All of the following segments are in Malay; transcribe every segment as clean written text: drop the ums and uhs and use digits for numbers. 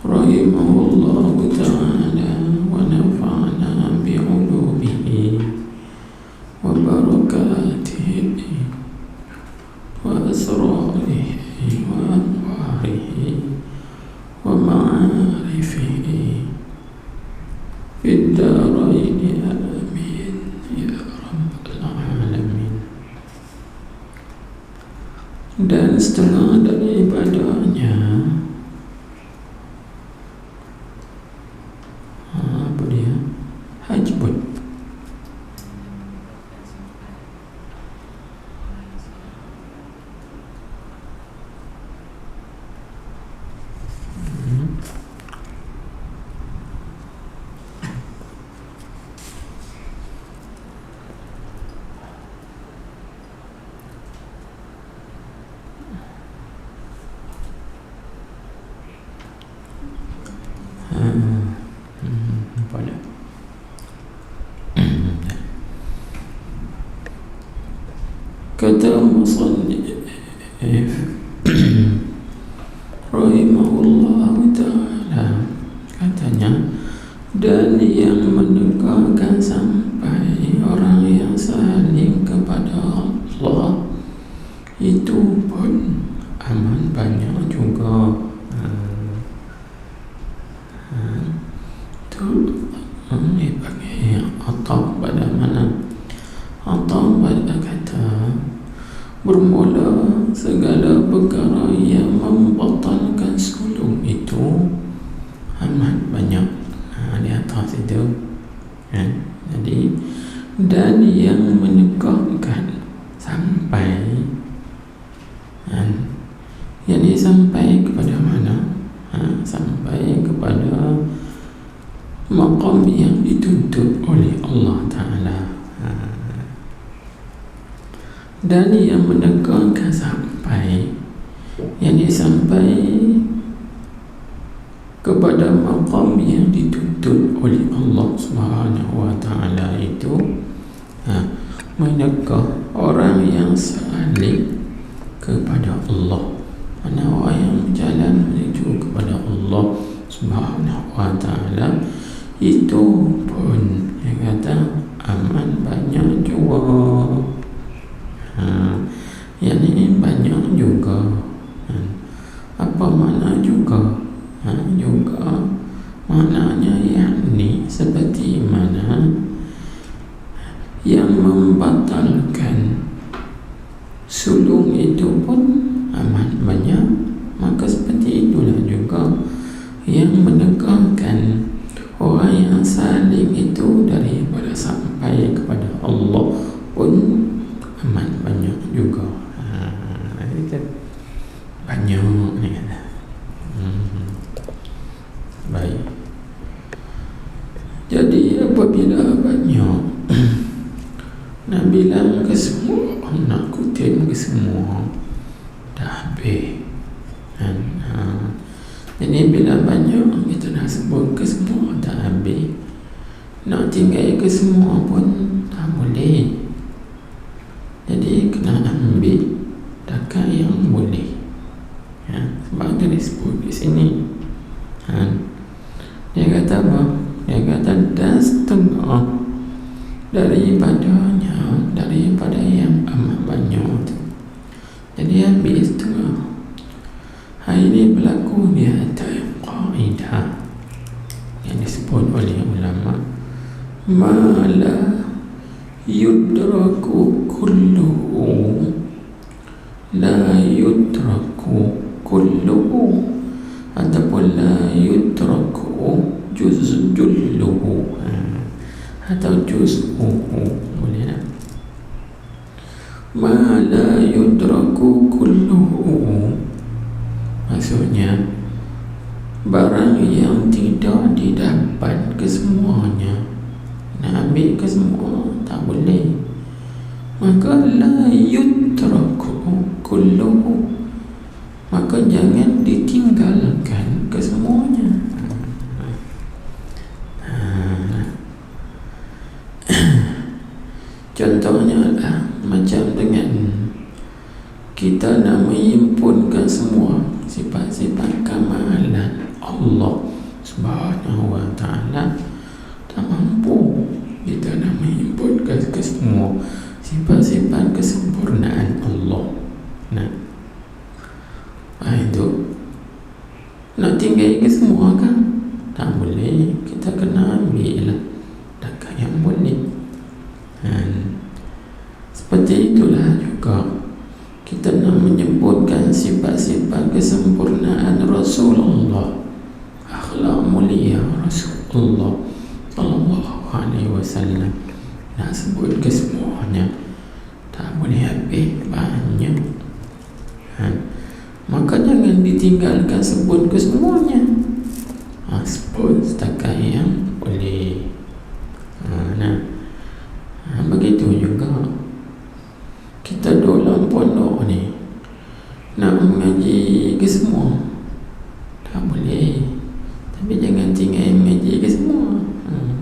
rahimahullahu ta'ala wa nafa'ana bi'ulumihi wa barakatihi wa asrarihi wa anwarihi wa ma'arifihi fid daraini amin ya rabbal alamin. Dan setengah dari ibadahnya apa dia? Hajbun. Kata musannif rahimahullah ta'ala, katanya, dan yang mendekatkan sampai orang yang saling kepada Allah itu pun aman banyak juga. Itu bagi atau pada mana atau pada kata bermula segala perkara yang membatalkan suluk itu amat banyak. Di atas itu jadi, dan yang menegakkan sampai yani sampai kepada mana? Sampai kepada maqam yang dituntut oleh Allah Ta'ala. Dan yang menegakkan sampai, yang sampai kepada maqam yang dituntut oleh Allah Subhanahu wa Ta'ala itu menegak orang yang saling kepada Allah, mana orang yang berjalan menuju kepada Allah Subhanahu wa Ta'ala itu pun dia kata aman banyak juga. Yang ini banyak juga. Apa makna juga? Juga maknanya yakni seperti mana yang membatalkan sulung itu pun aman banyak, maka seperti itulah juga yang menegakkan orang yang saling itu daripada sampai kepada Allah pun aman banyak juga. Banyak ni kata. Baik. Jadi apabila banyak nak bilang ke semua, nak kutip ke semua, dah habis. Jadi bila banyak kita dah sebut ke semua dah habis, nak tinggal ke semua pun tak boleh. Jadi kena ambil takat yang boleh. Sebab itu disebut di sini. Dia kata apa? Dia kata dan setengah daripadanya, daripada yang amat banyak tu. Jadi ambil setengah. Hal ini berlaku di atas kaidah yang disebut oleh ulama, ma la yudraku kulluhu la yudraku kulluhu, ataupun la yudraku juz'ulluhu atau juz'uhu, boleh tak? Ma la yudraku kulluhu maksudnya barang yang tidak didapat kesemuanya, nak ambil kesemua tak boleh. Maka la yutraku kulluhu, maka jangan ditinggalkan kesemuanya. Contohnya adalah macam dengan kita nak menghimpunkan Allah Subhanahu wa ta'ala tak mampu kita nak menghimpunkan ke semua sifat-sifat kesempurnaan Allah. Nah, itu nak tinggal ke semua kan tak boleh, kita kena ambil lah dekat yang boleh. Seperti itulah juga kita nak menyebutkan sifat-sifat kesempurnaan Rasulullah, akhlak mulia Rasulullah sallallahu alaihi wasallam. Nak sebut ke semuanya tak boleh habis, banyak. Maka jangan ditinggalkan sebut ke semuanya. Sebut setakat yang boleh. Begitu juga kita dalam pondok ni nak mengaji ke semua tak boleh, tapi jangan tinggal mengaji ke semua.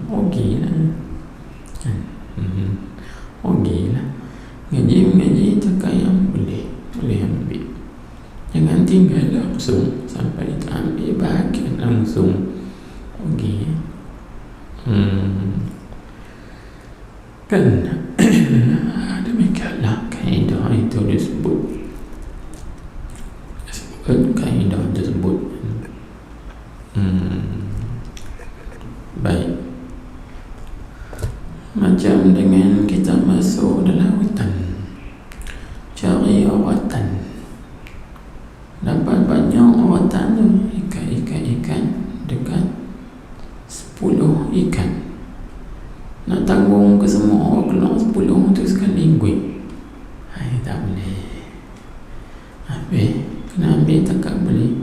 Okeylah. Okeylah. Mengaji setakat yang boleh ambil. Jangan tinggal langsung sampai tak ambil bahagian langsung. Okey. Kan demikianlah kaedah itu disebut kaedah tersebut. Baik, macam dengan kita masuk dalam hutan cari awatan, dapat banyak awatan tu, ikan dekat 10 ikan. Nak tanggung ke semua keluar 10 tu sekaligus, tak boleh. Habis kena ambil takak boleh,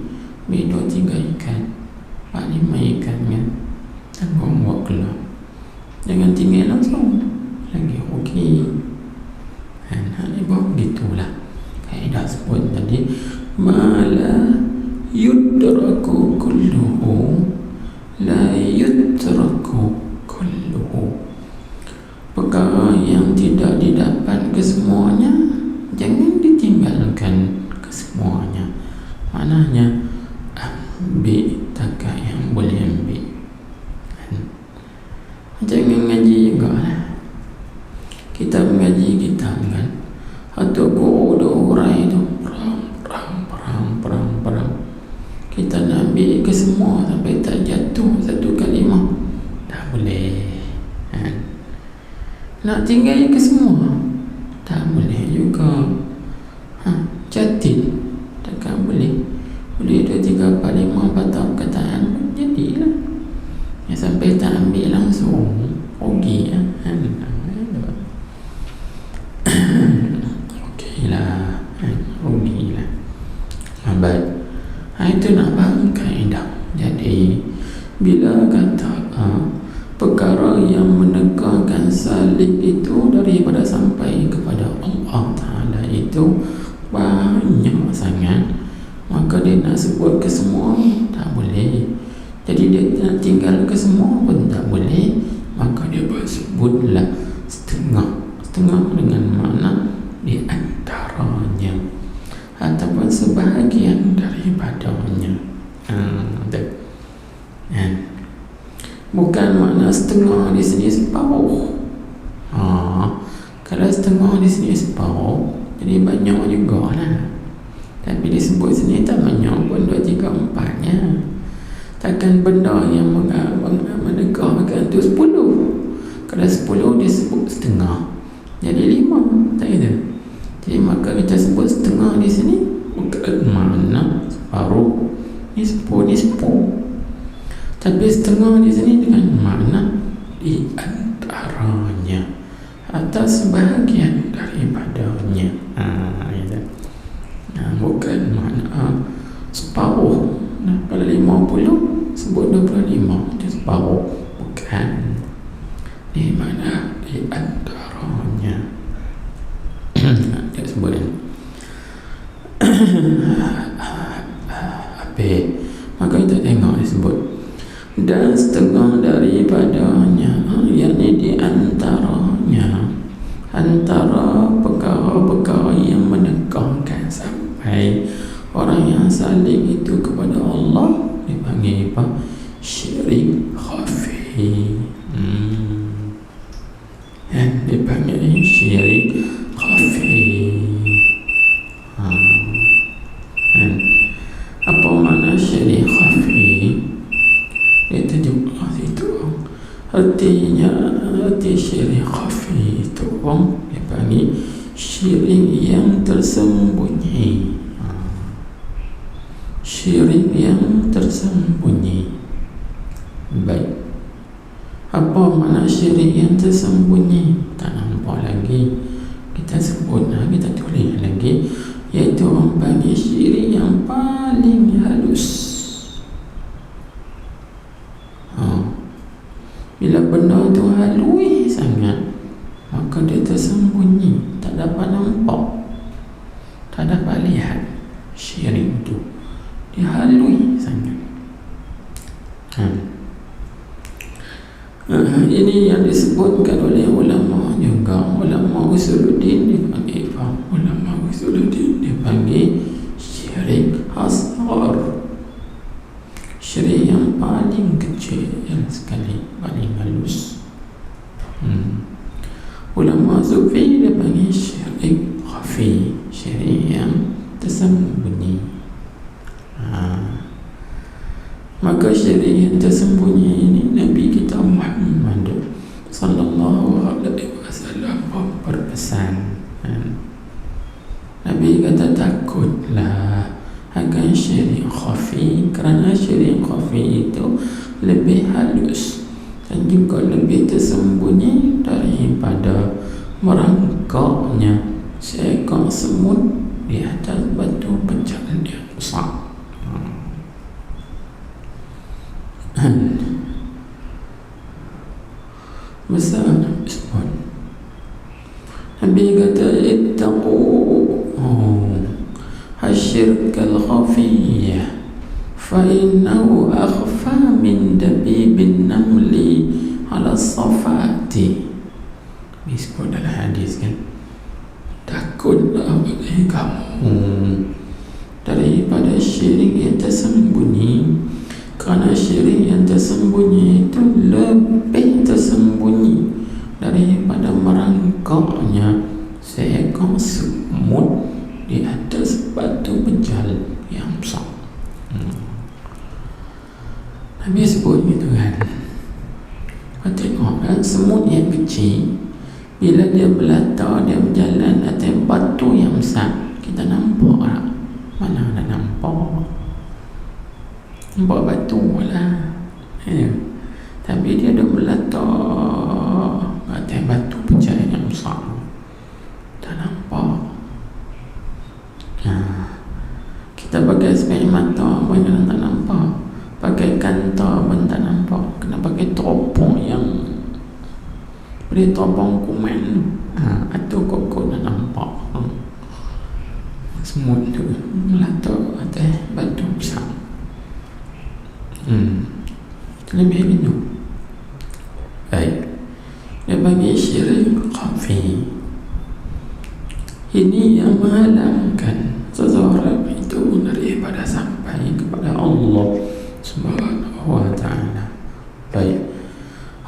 ambil 2-3 ikan, 4-5 ikan kan, tanggung buat keluar. Jangan tinggal langsung lagi. Okey. Begitulah kaedah sebut tadi, mala yudraku kulluhu la yutraku kulluhu. Perkara yang tidak didapat kesemuanya jangan ditinggalkan kesemuanya. Maknanya ambil takak yang boleh ambil. Jangan ngaji juga lah. Kita mengaji kitab kan, atau guru ada urai tu perang. Kita nak ambil ke semua sampai tak jatuh satu kalimah tak boleh. Nak tinggal ke semua tak boleh juga. Catit takkan boleh 2, 3, 4, 5, 4 tahun perkataan jadilah. Sampai tak ambil langsung rugi kan. Okeylah, rugilah. Baik, itu nak faham kaedah. Jadi bila kata perkara yang menegakkan salib itu daripada sampai kepada Allah Ta'ala itu banyak sangat, maka dia nak sebut ke semua tak boleh. Jadi dia nak tinggal ke semua pun tak boleh. Maka dia bersebutlah setengah dengan makna di antaranya ataupun sebahagian daripadanya. Bukan makna setengah di sini separuh. Kalau setengah di sini separuh, jadi banyak juga lah. Tapi disebut sini tak banyak pun, 2, 3, 4-nya. Takkan benda yang menegakkan tu 10. Kalau 10 disebut setengah, jadi 5, tak ada. Jadi maka kita sebut setengah di sini bukan makna separuh, nisfu. Tapi setengah di sini dengan makna di antaranya atau sebahagian daripadanya. Bukan makna separuh. Kalau 50 sebut 25 itu separuh, bukan. Di mana di antaranya. Dia sebut maka kita tengok disebut dan setengah daripadanya, yakni di antaranya, antara perkara-perkara yang menegakkan sampai orang yang salib itu kepada Allah, dipanggil apa? Syirik khafi. Yang dipanggil syirik khafi. Apa makna syirik khafi? Itu juga itu arti syirik khafi itu dipanggil syirik yang tersembunyi. Syirik yang tersembunyi. Baik, apa makna syirik yang tersembunyi? Tak nampak lagi, kita sebut, kita tulis lagi, iaitu orang panggil syirik yang paling halus. Bila benda tu halus sangat, maka dia tersembunyi, tak dapat nampak, tak dapat lihat. Syirik tu dia halus sangat. Ini yang disebutkan oleh ulama juga. Ulama usuluddin dipanggil apa? Ulama usuluddin dipanggil syirik asghar. Syirik yang paling kecil sekali, paling halus. Ulama sufi dipanggil syirik khafi, syirik yang tersembunyi. Maka syirik yang tersembunyi ini Nabi kita Muhammad sallallahu alaihi wasallam berpesan. Nabi kata takutlah akan syirik khafi, kerana syirik khafi itu lebih halus dan juga lebih tersembunyi daripada merangkaknya seekor semut di atas batu pecahan yang besar. Besar sebut. Nabi kata ittaqu asyirkal khafiyah fa innahu akhfa min dabibin namli ala safati. Disebut dalam hadis kan, takutlah oleh kamu daripada syirik yang tersembunyi, kerana syirik yang tersembunyi itu lebih tersembunyi daripada merangkaknya seekor semut di atas batu pejal yang besar. Nabi sebut gitu kan. Kau tengok kan, semut yang kecil bila dia melata, dia berjalan atas batu yang besar, kita nampak tak? Mana ada nampak? Nampak batu lah. Tapi dia dah melata atas batu pejal yang besar, tak nampak. Kita pakai spek mata pun yang tak nampak, pakai kanta pun tak nampak, kena pakai teropong yang beri teropong kuman atau kokok nak nampak. Semut tu melata atas batu besar. Itu lebih minum. Baik, dia bagi syirik khafi. Ini yang menghalangkan seseorang itu daripada sampai kepada Allah Subhanahu wa ta'ala. Baik,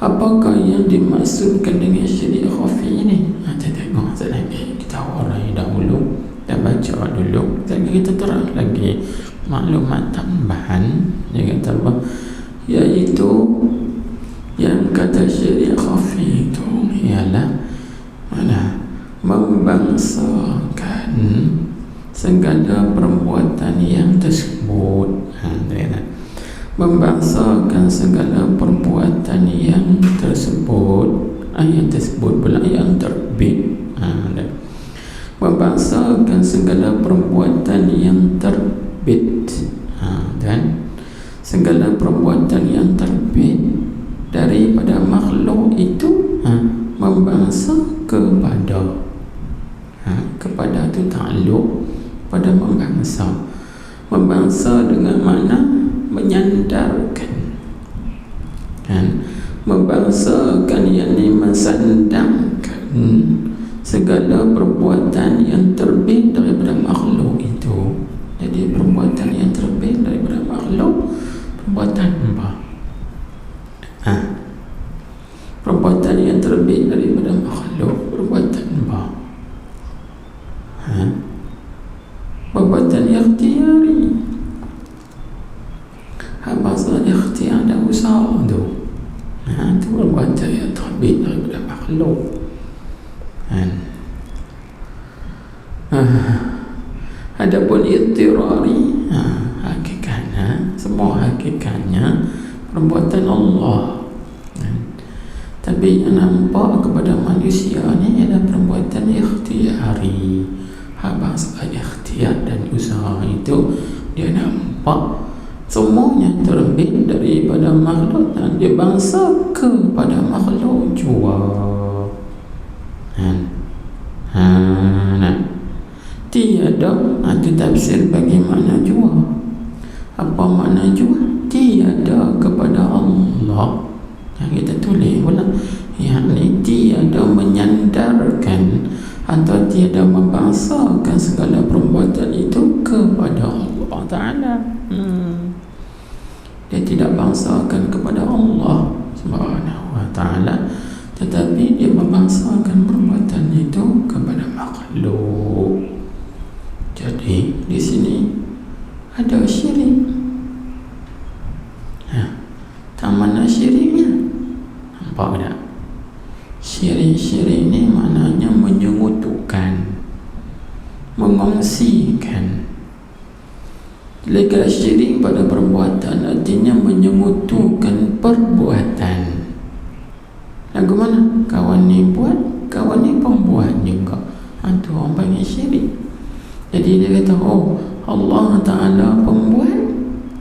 apakah yang dimaksudkan dengan syirik khafi ini? Kita tengok sekali, kita warai dahulu, kita baca dulu, kita terang lagi maklumat tambahan. Dia kata apa? Iaitu yang kata syirik khafi itu ialah mana? Membangsakan segala perbuatan yang tersebut. Membangsakan segala perbuatan yang tersebut, yang tersebut pula yang terbit. Membangsakan segala perbuatan yang terbit, dan segala perbuatan yang terbit daripada makhluk itu membangsa kepada tu takluk pada membangsa. Membangsa dengan mana? Menyandarkan, membangsakan, yakni mensandangkan segala perbuatan yang terbit daripada makhluk itu. Jadi perbuatan yang terbit daripada makhluk, ikhtiyari. Habasa ikhtiar dan usaha tu. Itu perbuatan yang terbit daripada makhluk. Adapun ittirari, hakikatnya, semua hakikatnya perbuatan Allah. Tapi yang nampak kepada manusia ni adalah perbuatan ikhtiari. Habasa ikhtiar dan usaha itu dia nampak semuanya terbit daripada makhluk dan dia bangsa kepada makhluk jua. Tiada, itu tafsir bagaimana jua. Apa makna jua? Tiada kepada Allah. Yang kita tulis pula, yakni tiada menyandarkan atau tiada membangsakan segala perbuatan itu kepada Allah Ta'ala. Dia tidak bangsakan kepada Allah Subhanahu wa Ta'ala, tetapi dia membangsakan perbuatan itu kepada makhluk. Jadi di sini ada syirik. Tak mana syiriknya? Nampak tak? Syirik ni maknanya menyekutukan, mengongsikan. Legal syirik pada perbuatan artinya menyekutukan perbuatan. Lagu mana? Kawan ni buat, kawan ni pembuat juga. Itu orang panggil syirik. Jadi dia kata, oh, Allah Ta'ala pembuat,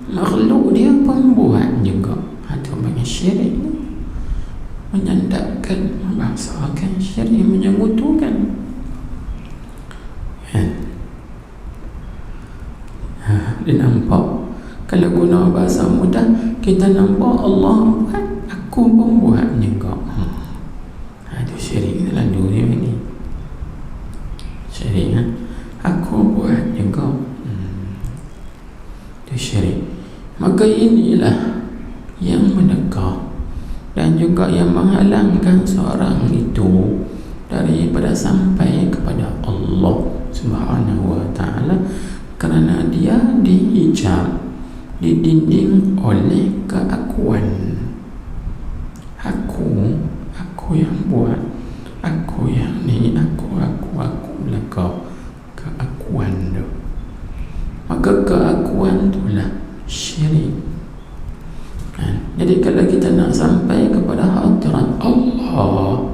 makhluk dia pembuat juga. Itu panggil syirik. Menyandarkan, membangsakan syirik, menyekutukan. Dia nampak, kalau guna bahasa mudah, kita nampak Allah buat, aku pembuat juga. Itu syirik lalu dia ini. Syirik, aku buat juga. Itu syirik. Maka inilah yang menegak dan juga yang menghalangkan seorang itu daripada sampai kepada Allah Subhanahu wa Ta'ala, kerana dia dihijab, didinding oleh keakuan. Aku yang buat, aku yang ni, aku belaka. Keakuan tu, maka keakuan itulah syirik. Jadi kalau kita nak sampai kepada hadirat Allah,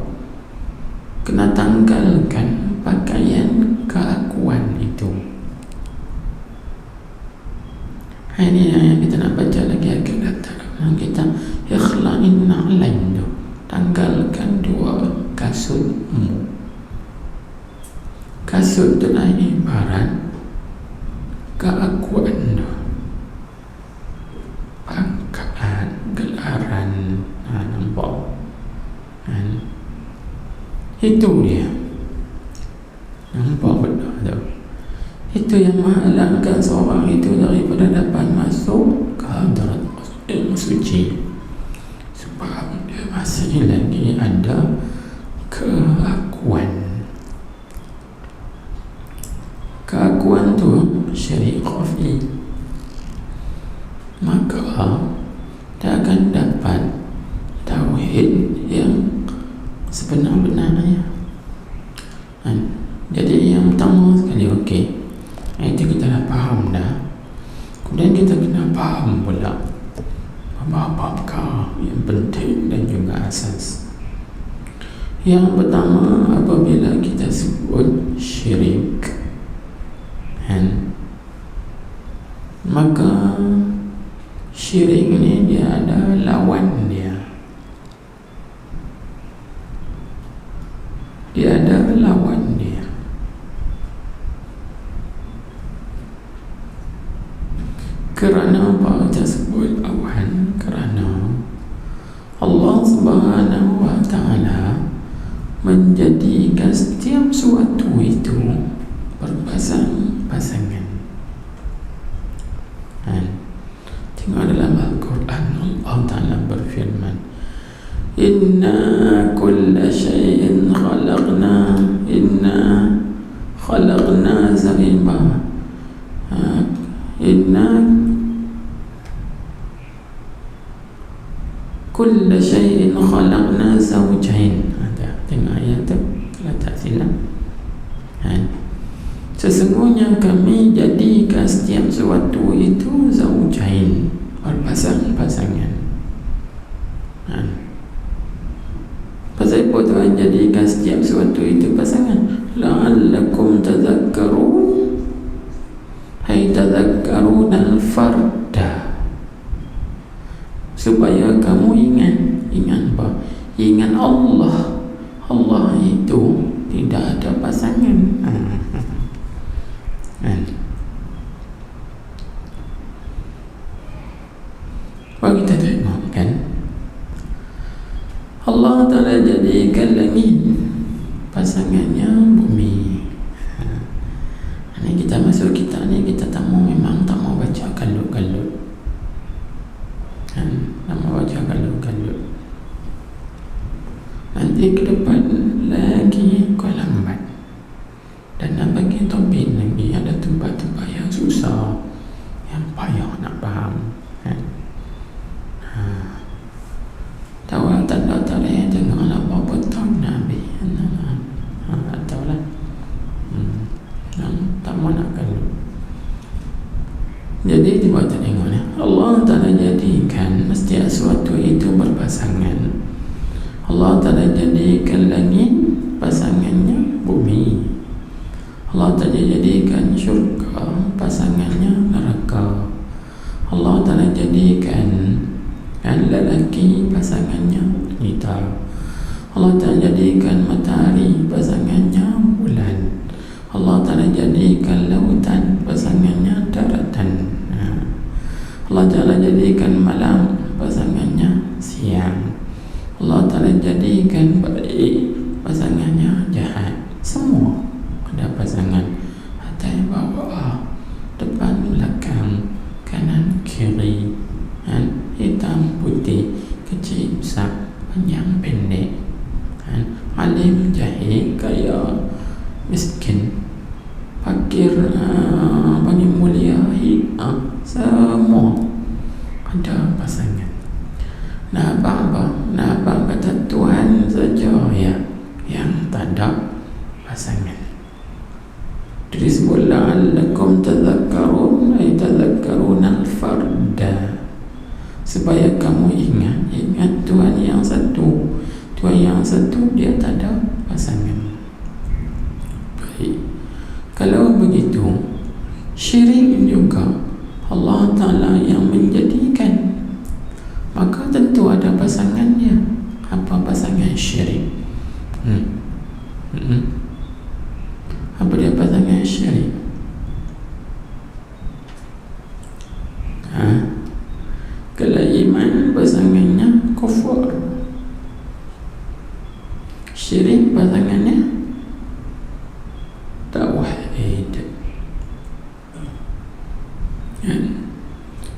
kena tanggalkan pakaian keakuan itu. Ini yang kita nak baca lagi agak datang. Kita ikhla'in na'lain tu, tanggalkan dua kasutmu. Kasut tu lah ibarat keakuan tu, pangkat, gelaran. Nampak? Itu dia. Nampak betul tu. Itu yang menghalangkan seorang itu daripada dapat masuk ke hadirat ilmu suci, sebab dia masih lagi ada keakuan. Keakuan tu syirik khafi. Maka dia akan dapat tauhid yang sebenar-benarnya. Jadi yang pertama sekali, okey, itu kita dah faham dah. Kemudian kita kena faham pula apa-apa yang penting dan juga asas. Yang pertama, apabila kita sebut syirik, maka syirik ni dia ada lawan dia. Dia ada lawan dia. Kerana apa kita sebut awan? Kerana Allah Subhanahu wa Ta'ala menjadikan setiap suatu itu berpasang-pasangan. Tengok dalam Al-Quran, Allah Ta'ala berfirman, Inna kulla syai'in khalaqna zariba. inna kulla syai'in khalaqna zawjain. Tengok ayat tu kalau tak silap. Sesungguhnya kami jadikan setiap sesuatu itu zawjain, berpasang-pasangan. Pasal apa Tuhan jadikan setiap sesuatu itu pasangan? La'allakum tadhakkarun, hay tadhakkarun al-farda, supaya kamu ingat apa? Ingat Allah. Allah itu tidak ada pasangan. Kalau kita tengok kan, Allah Ta'ala jadikan langit pasangannya bumi. Ini kita masuk kita ni, kita tak mau, memang tak mau baca kalut-kalut. Tak mau baca kalut-kalut. Nanti ke depan lagi kau lambat. Dan nak bagi topik lagi, ada tempat-tempat yang susah, yang payah nak faham. Tahu tanda-tanda yang tengoklah berapa tahun Nabi. Tahu lah. Tak mau nak kalut. Jadi tiba tak tengok ni, Allah Ta'ala jadikan setiap sesuatu itu berpasangan. Allah Ta'ala jadikan langit pasangannya bumi. Allah Ta'ala jadikan syurga pasangannya neraka. Allah Ta'ala jadikan lelaki pasangannya wanita. Allah Ta'ala jadikan matahari pasangannya bulan. Allah Ta'ala jadikan lautan pasangannya daratan. Allah Ta'ala jadikan malam pasangannya siang. Allah Ta'ala jadikan baik pasangannya jahat. Semua ada pasangan, atas bawah, depan belakang, kanan kiri, hitam putih, kecil besar, panjang pendek, alim jahil, kaya miskin, fakir, bagi mulia, semua ada pasangan. Nak abang kata Tuhan saja yang tak ada pasangan. Jadi sebut la'allakum tadhakkarun, ay tadhakkarun al-farda, supaya kamu ingat Tuhan yang satu. Tuhan yang satu, dia tak ada pasangan. Baik, kalau begitu syirik juga Allah Ta'ala yang menjadikan, maka tentu ada pasangannya. Apa pasangan syirik? Apa dia pasangan syirik? Kalau iman pasangannya kufur, syirik pasangannya tauhid.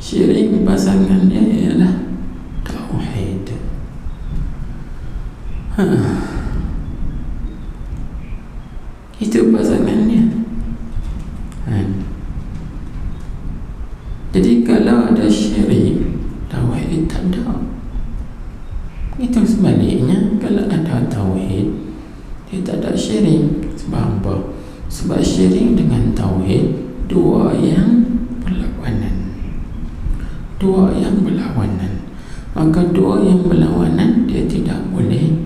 Syirik pasangannya ialah tauhid. Itu pasangannya. Jadi kalau ada syirik, tauhid tak ada. Itu sebaliknya, kalau ada tauhid, dia tak ada syirik. Sebab apa? Sebab syirik dengan tauhid dua yang berlawanan. Maka dua yang berlawanan, dia tidak boleh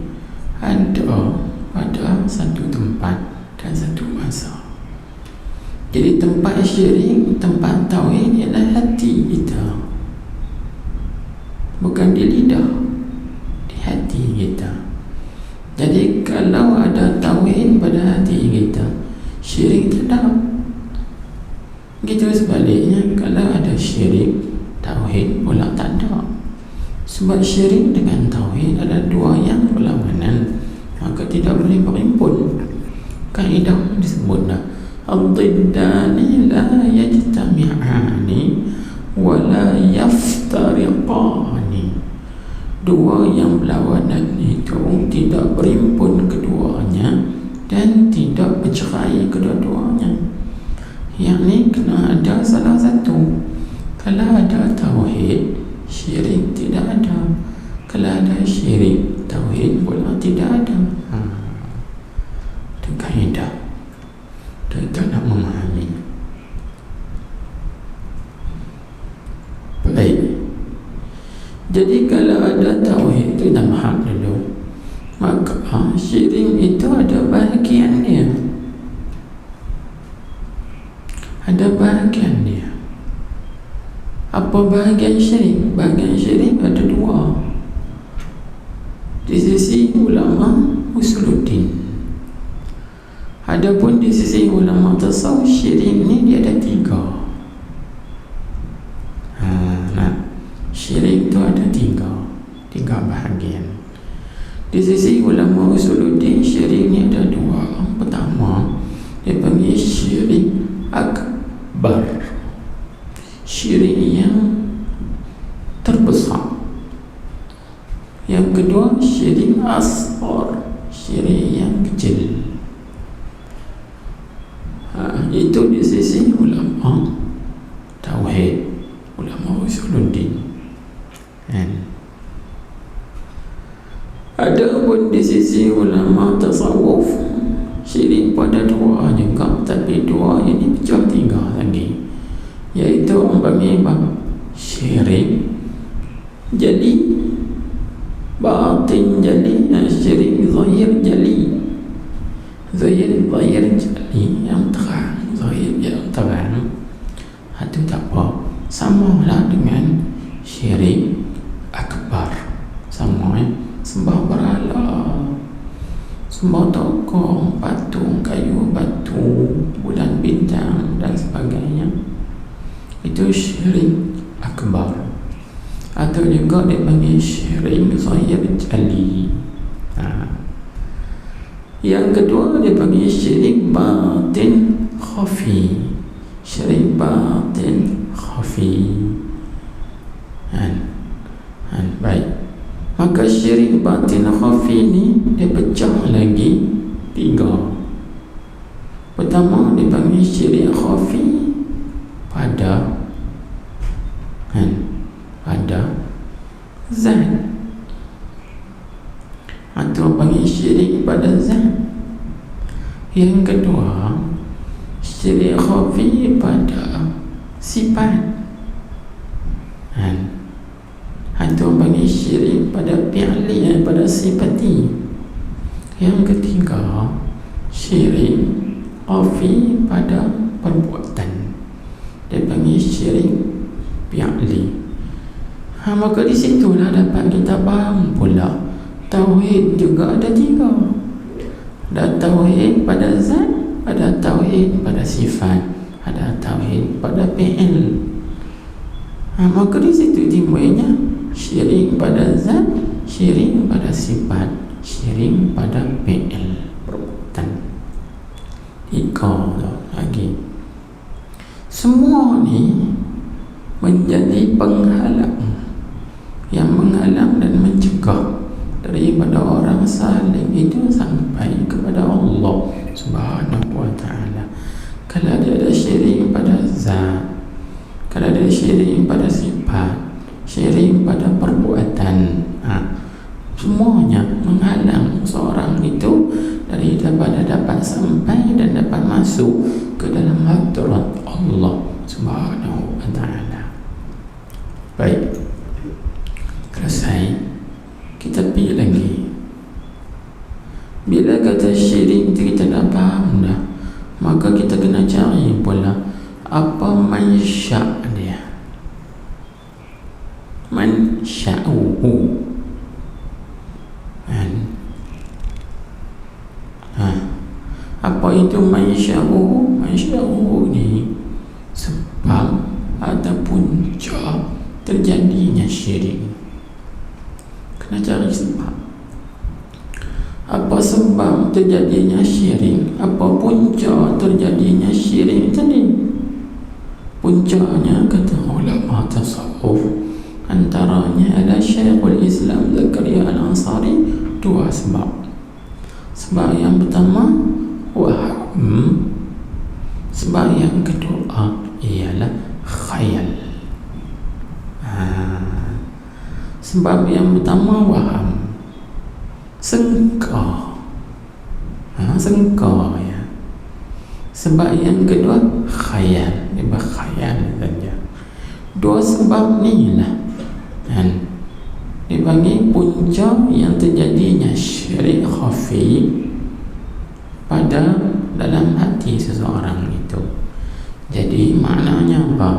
ada pada satu tempat dan satu masa. Jadi tempat syirik, tempat tauhid ialah hati kita, bukan di lidah, di hati kita. Jadi kalau ada tauhid pada hati kita, syirik tidak. Begitu sebaliknya, kalau ada syirik, tauhid pula tak ada. Sebab syirik dengan tauhid ada dua yang berlawanan, maka tidak boleh berhimpun. Kaedah disebutlah ad-diddani la yajtami'ani wa la yaftariqani. Dua yang berlawanan itu tidak berhimpun keduanya dan tidak bercerai kedua-duanya. Yang ni kena ada salah satu. satu. Kalau ada tauhid, syirik tidak ada. Kalau ada syirik, tauhid pula tidak ada. Itu kaedah. Kita nak memahami. Baik. Jadi kalau ada tauhid itu dah faham dulu. Maka syirik itu ada bahagian dia. Ada bahagian dia. Apa bahagian syirik? Bahagian syirik ada dua. Di sisi ulama usuluddin. Adapun di sisi ulama tasawuf, syirik ni dia ada tiga. Syirik itu ada tiga bahagian. Di sisi ulama usuluddin, syirik ni ada dua. Yang pertama, dia panggil syirik akbar, syirik yang terbesar. Yang kedua, syirik asghar, syirik yang kecil. Itu di sisi ulama tauhid, ulama usuluddin. Ada pun di sisi ulama tasawuf, syirik pada dua juga, tapi dua ini pecah tiga lagi, iaitu umpamanya bab syirik jali, batin jali, dan syirik zahir jali. Zahir jali yang terang, zahir yang terang, itu tak apa, samalah dengan syirik akbar. Sama sembah berhala, sembah tokoh, patung, kayu, batu, bulan, bintang dan sebagainya. Itu syirik akbar. Atau juga dipanggil syirik zahir jali. Yang kedua dipanggil syirik batin khafi. Syirik batin khafi. Baik. Maka syirik batin khafi ni dia pecah lagi tiga. Pertama dipanggil syirik khafi pada zat, atau panggil syirik pada zat. Yang kedua, syirik khafi pada sifat, atau panggil syirik pada fi'li, pada sifati. Yang ketiga, syirik khafi pada perbuatan, dia panggil syirik fi'li. Maka di situlah dapat kita faham pula tauhid juga ada tiga. Ada tauhid pada zat, ada tauhid pada sifat, ada tauhid pada fi'il. Maka di situ timbulnya syirik pada zat, syirik pada sifat, syirik pada fi'il, perbuatan. Tiga lagi. Semua ni menjadi penghalang, yang menghalang dan mencegah daripada orang saleh itu sampai kepada Allah Subhanahu wa ta'ala. Kalau dia ada syirik pada zat, kalau ada syirik pada sifat, syirik pada perbuatan, semuanya menghalang seorang itu daripada dapat sampai dan dapat masuk ke dalam hadrat Allah Subhanahu wa ta'ala. Baik, selesai. Kita pergi lagi. Bila kata syirik itu kita dah faham dah, maka kita kena cari pula apa mansya' dia. Mansya'uhu. Apa itu mansya'uhu? Mansya'uhu ni sebab ataupun punca terjadinya syirik. Kena cari sebab. Apa sebab terjadinya syirik? Apa punca terjadinya syirik tadi? Puncanya kata ulama tasawuf, antaranya adalah Syekhul Islam Zakaria Al-Ansari, dua sebab. Sebab yang pertama waham, sebab yang kedua ialah khayal. Sebab yang pertama waham, sengka, sengka ya. Sebab yang kedua khayal, dia berkhayal saja. Dua sebab ni lah kan dipanggil punca yang terjadinya syirik khafi pada dalam hati seseorang itu. Jadi maknanya apa?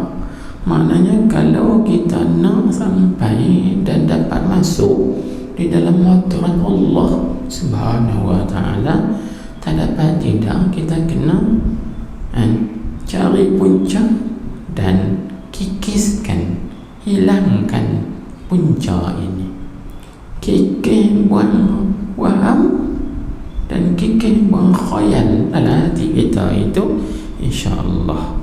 Maknanya kalau kita nak sampai dan dapat masuk di dalam aturan Allah Subhanahu wa ta'ala, tak dapat tidak kita kena cari punca dan kikiskan, hilangkan punca ini. Kikis buang waham dan kikis buang khayal dalam hati kita itu, insya-Allah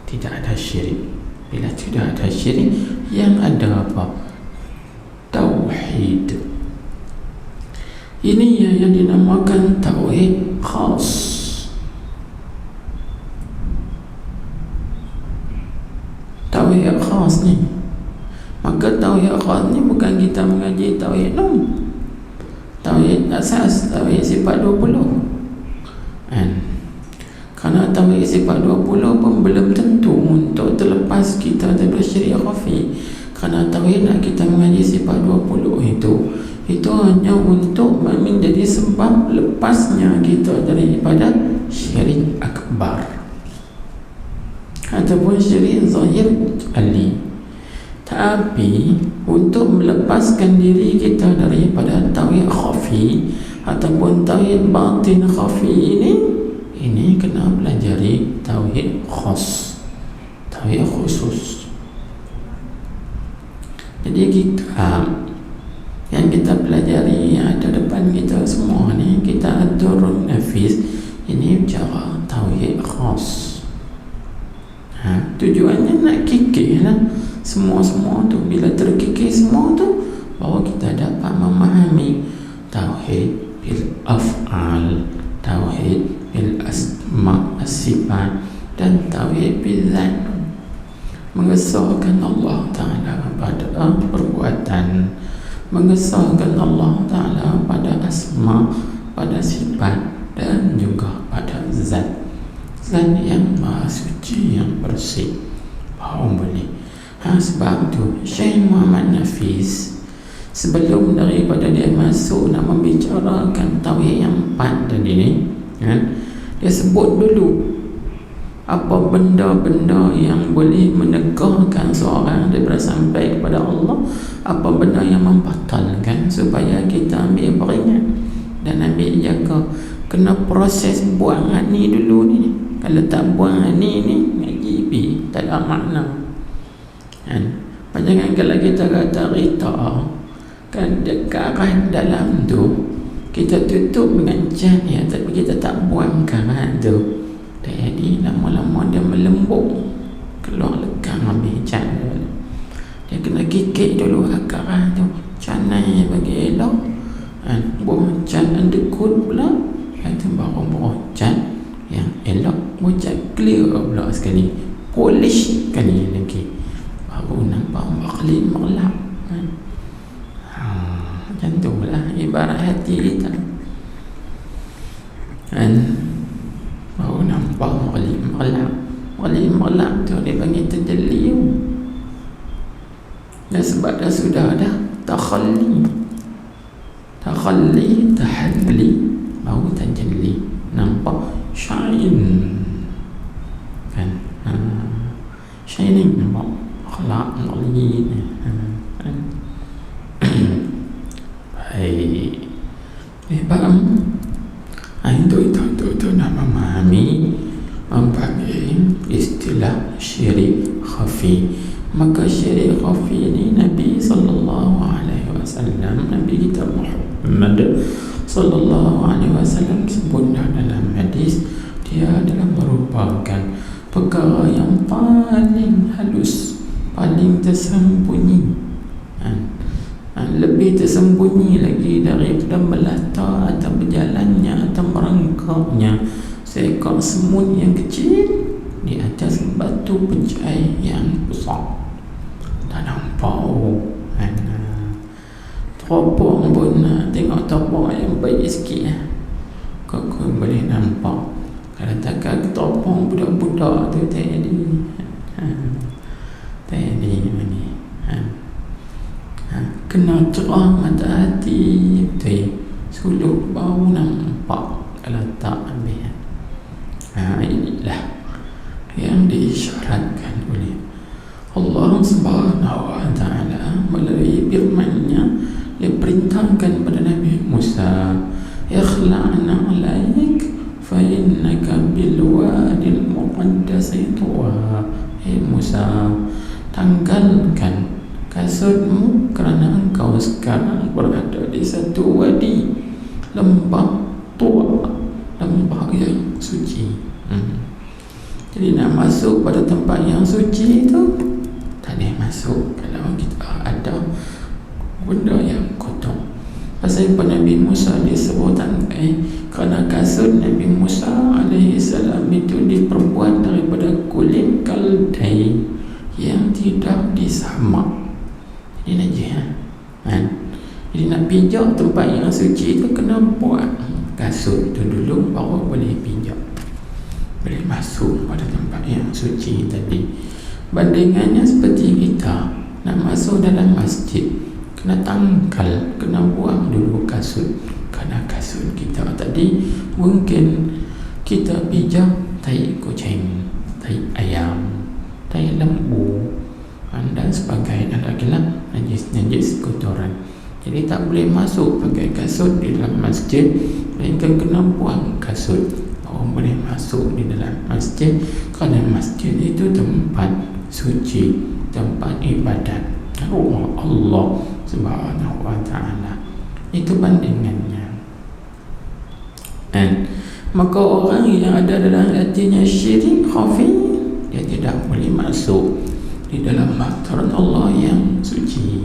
tidak ada syirik. Bila tidak ada syirik, yang ada apa? Tauhid. Ini yang dinamakan tauhid khas. Tauhid khas ni. Maka tauhid khas ni bukan kita mengaji tauhid tauhid asas, tauhid sifat 20. Kerana tauhid sifat 20 pun belum tentu untuk terlepas kita daripada syirik khafi. Kerana tauhid nak kita mengaji sifat 20 itu hanya untuk menjadi sebab lepasnya kita daripada syirik akbar ataupun syirik zahir ali. Tapi untuk melepaskan diri kita daripada tauhid khafi ataupun tauhid batin khafi ini kena pelajari tauhid khas, tauhid khusus. Jadi kita yang kita pelajari yang ada depan kita semua ni, kita ad-durrun nafis, ini cara tauhid khas. Tujuannya nak kikis lah semua tu. Bila terkikis semua tu, bahawa kita dapat memahami tauhid bil af'al, tauhid bil asma as-sifat, dan tauhid bil zat, mengesahkan Allah Ta'ala pada perbuatan, mengesahkan Allah Ta'ala pada asma, pada sifat, dan juga pada zat yang maha suci, yang bersih. Bahawa boleh. Sebab tu Syekh Muhammad Nafis sebelum daripada dia masuk nak membicarakan tauhid yang 4 tadi ni, dia sebut dulu apa benda-benda yang boleh menegahkan seorang daripada sampai kepada Allah, apa benda yang membatalkan, supaya kita ambil peringat dan ambil jaga. Kena proses buang ni dulu ni. Kalau tak buang ni ngaji tak ada makna. Jangan kalau kita kata rita kan dekat dalam tu, kita tutup dengan cat ya, tapi kita tak buang karat tu, jadi lama-lama dia melembut, keluar lekang habis cat tu. Dia kena kikik dulu akaran tu, canai bagi elok, buang cat undercoat pula, itu baru cat yang elok, buang cat clear pula sekali, polish sekali lagi, baru nampak makhlid maklap. Macam tu lah ibarat hati kita, baru nampak makhlid maklap tu dia panggil terjeli. Dan sebab dah sudah dah takhalli, tahalli, baru terjeli, nampak shine kan, shining, nampak akhlak makhlid. Baik, faham? Itu nak memahami, membagi istilah syirik khafi. Maka syirik khafi ini Nabi SAW, Nabi kita Muhammad SAW sebut dalam hadis, dia adalah merupakan perkara yang paling halus, paling tersembunyi, lebih tersembunyi lagi daripada melata atau berjalannya atau merangkaknya seekor semut yang kecil di atas batu penjai yang besar. Tak nampak teropong pun tengok teropong yang baik sikit kau boleh nampak. Kalau takkan teropong budak-budak tu tadi ni kena cerah mata hati betul, suluk baru nampak. Kalau tak ambil inilah yang diisyaratkan oleh Allah Subhanahu wa ta'ala melalui firman-Nya yang perintahkan pada Nabi Musa, ikhla'na alaik fa innaka bil wadil muqaddasi tuwa. Musa, tanggalkan kasutmu kerana engkau sekarang berada di satu wadi, lembah tua, lembah yang suci. Jadi nak masuk pada tempat yang suci itu tak boleh masuk kalau kita ada benda yang kotor. Pasal Nabi Musa disebut kerana kasut Nabi Musa alaihi salam itu diperbuat daripada kulit keldai yang tidak disamak. Jadi najis Jadi nak pijak tempat yang suci itu kena buat kasut itu dulu baru boleh pijak, boleh masuk pada tempat yang suci tadi. Bandingannya seperti kita nak masuk dalam masjid, kena tangkal, kena buang dulu kasut. Kerana kasut kita tadi mungkin kita pijak tai kucing, tai ayam, tai lembu dan sebagainya lagi najis kotoran. Jadi tak boleh masuk pakai kasut di dalam masjid, melainkan kena buang kasut baru boleh masuk di dalam masjid. Kerana masjid itu tempat suci, tempat ibadat rumah Allah Subhanahu wa ta'ala. Itu bandingannya. Maka orang yang ada dalam hatinya syirik khafi, dia tidak boleh masuk di dalam hadirat Allah yang suci.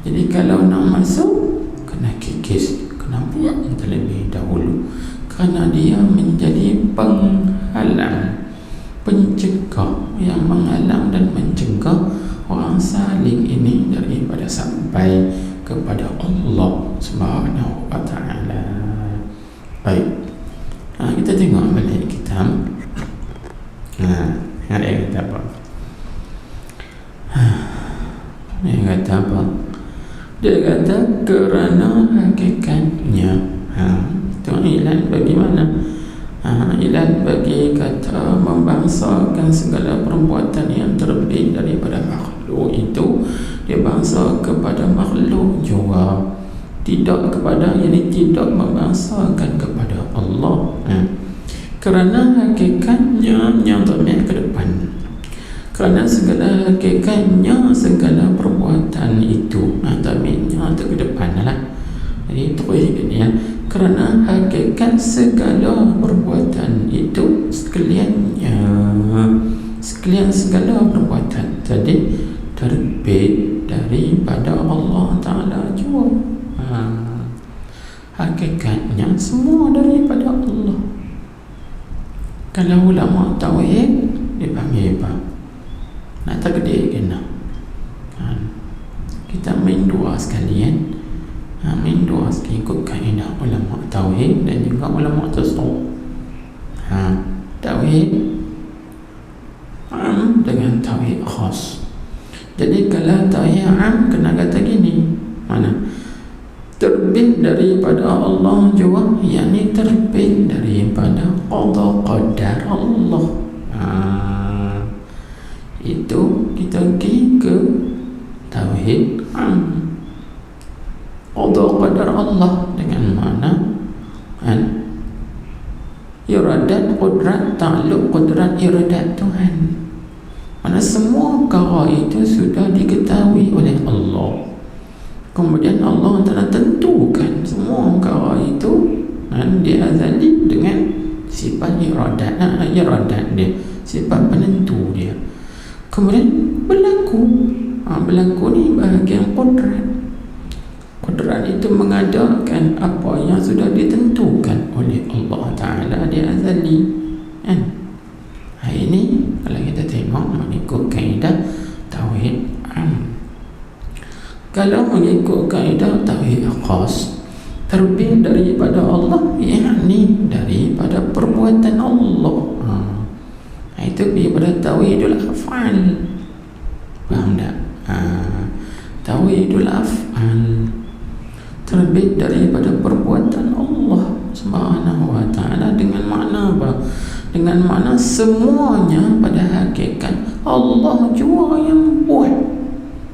Jadi kalau nak masuk, kena kikis, kena buang terlebih dahulu, kerana dia menjadi penghalang, pencegah yang menghalang dan mencegah orang saling ini daripada sampai kepada Allah Subhanahu wa ta'ala. Baik, kita tengok balik kitab. Yang dia kata apa? Dia kata apa? Dia kata kerana hakikatnya itu ilan bagi mana? Ilan bagi kata membangsakan segala perbuatan yang terlebih daripada makhluk itu dibangsa kepada makhluk juga, tidak kepada, yakni tidak membangsakan kepada Allah. Kerana hakikatnya yang termiak ke depan, kerana segala hakikatnya segala perbuatan itu termiaknya ke depan lah. Jadi terus gini kerana hakikat segala perbuatan itu sekalian segala perbuatan tadi terbit daripada Allah Ta'ala juga. Hakikatnya semua daripada Allah. Kalau ulama tauhid dia panggil apa? Nak takdir kena. Kita main dua sekalian. Main dua sekali ikut kaedah ulama tauhid dan juga ulama tasawuf. Tauhid am dengan tauhid khas. Jadi kalau tauhid am kena kata gini, mana? Terbit daripada Allah juga, yakni terbit daripada qada qadar Allah. Itu kita pergi ke tauhid am. Qada qadar Allah dengan mana? Iradat qudrat, ta'alluq qudrat iradat Tuhan. Mana semua perkara itu sudah diketahui oleh Allah. Kemudian Allah telah tentukan semua perkara itu dia azali dengan sifat iradat dia, sifat penentu dia. Kemudian berlaku ni bahagian qudrat. Qudrat itu mengadakan apa yang sudah ditentukan oleh Allah Ta'ala di azali. Ini kalau kita tengok mengikut kaedah tauhid am. Kalau mengikut kaedah tauhid khas, terbit daripada Allah, yakni daripada perbuatan Allah. Itu daripada tauhidul af'al. Faham tak? Tauhidul af'al terbit daripada perbuatan Allah Subhanahu wa ta'ala. Dengan makna apa? Dengan makna semuanya pada hakikat Allah jua yang buat,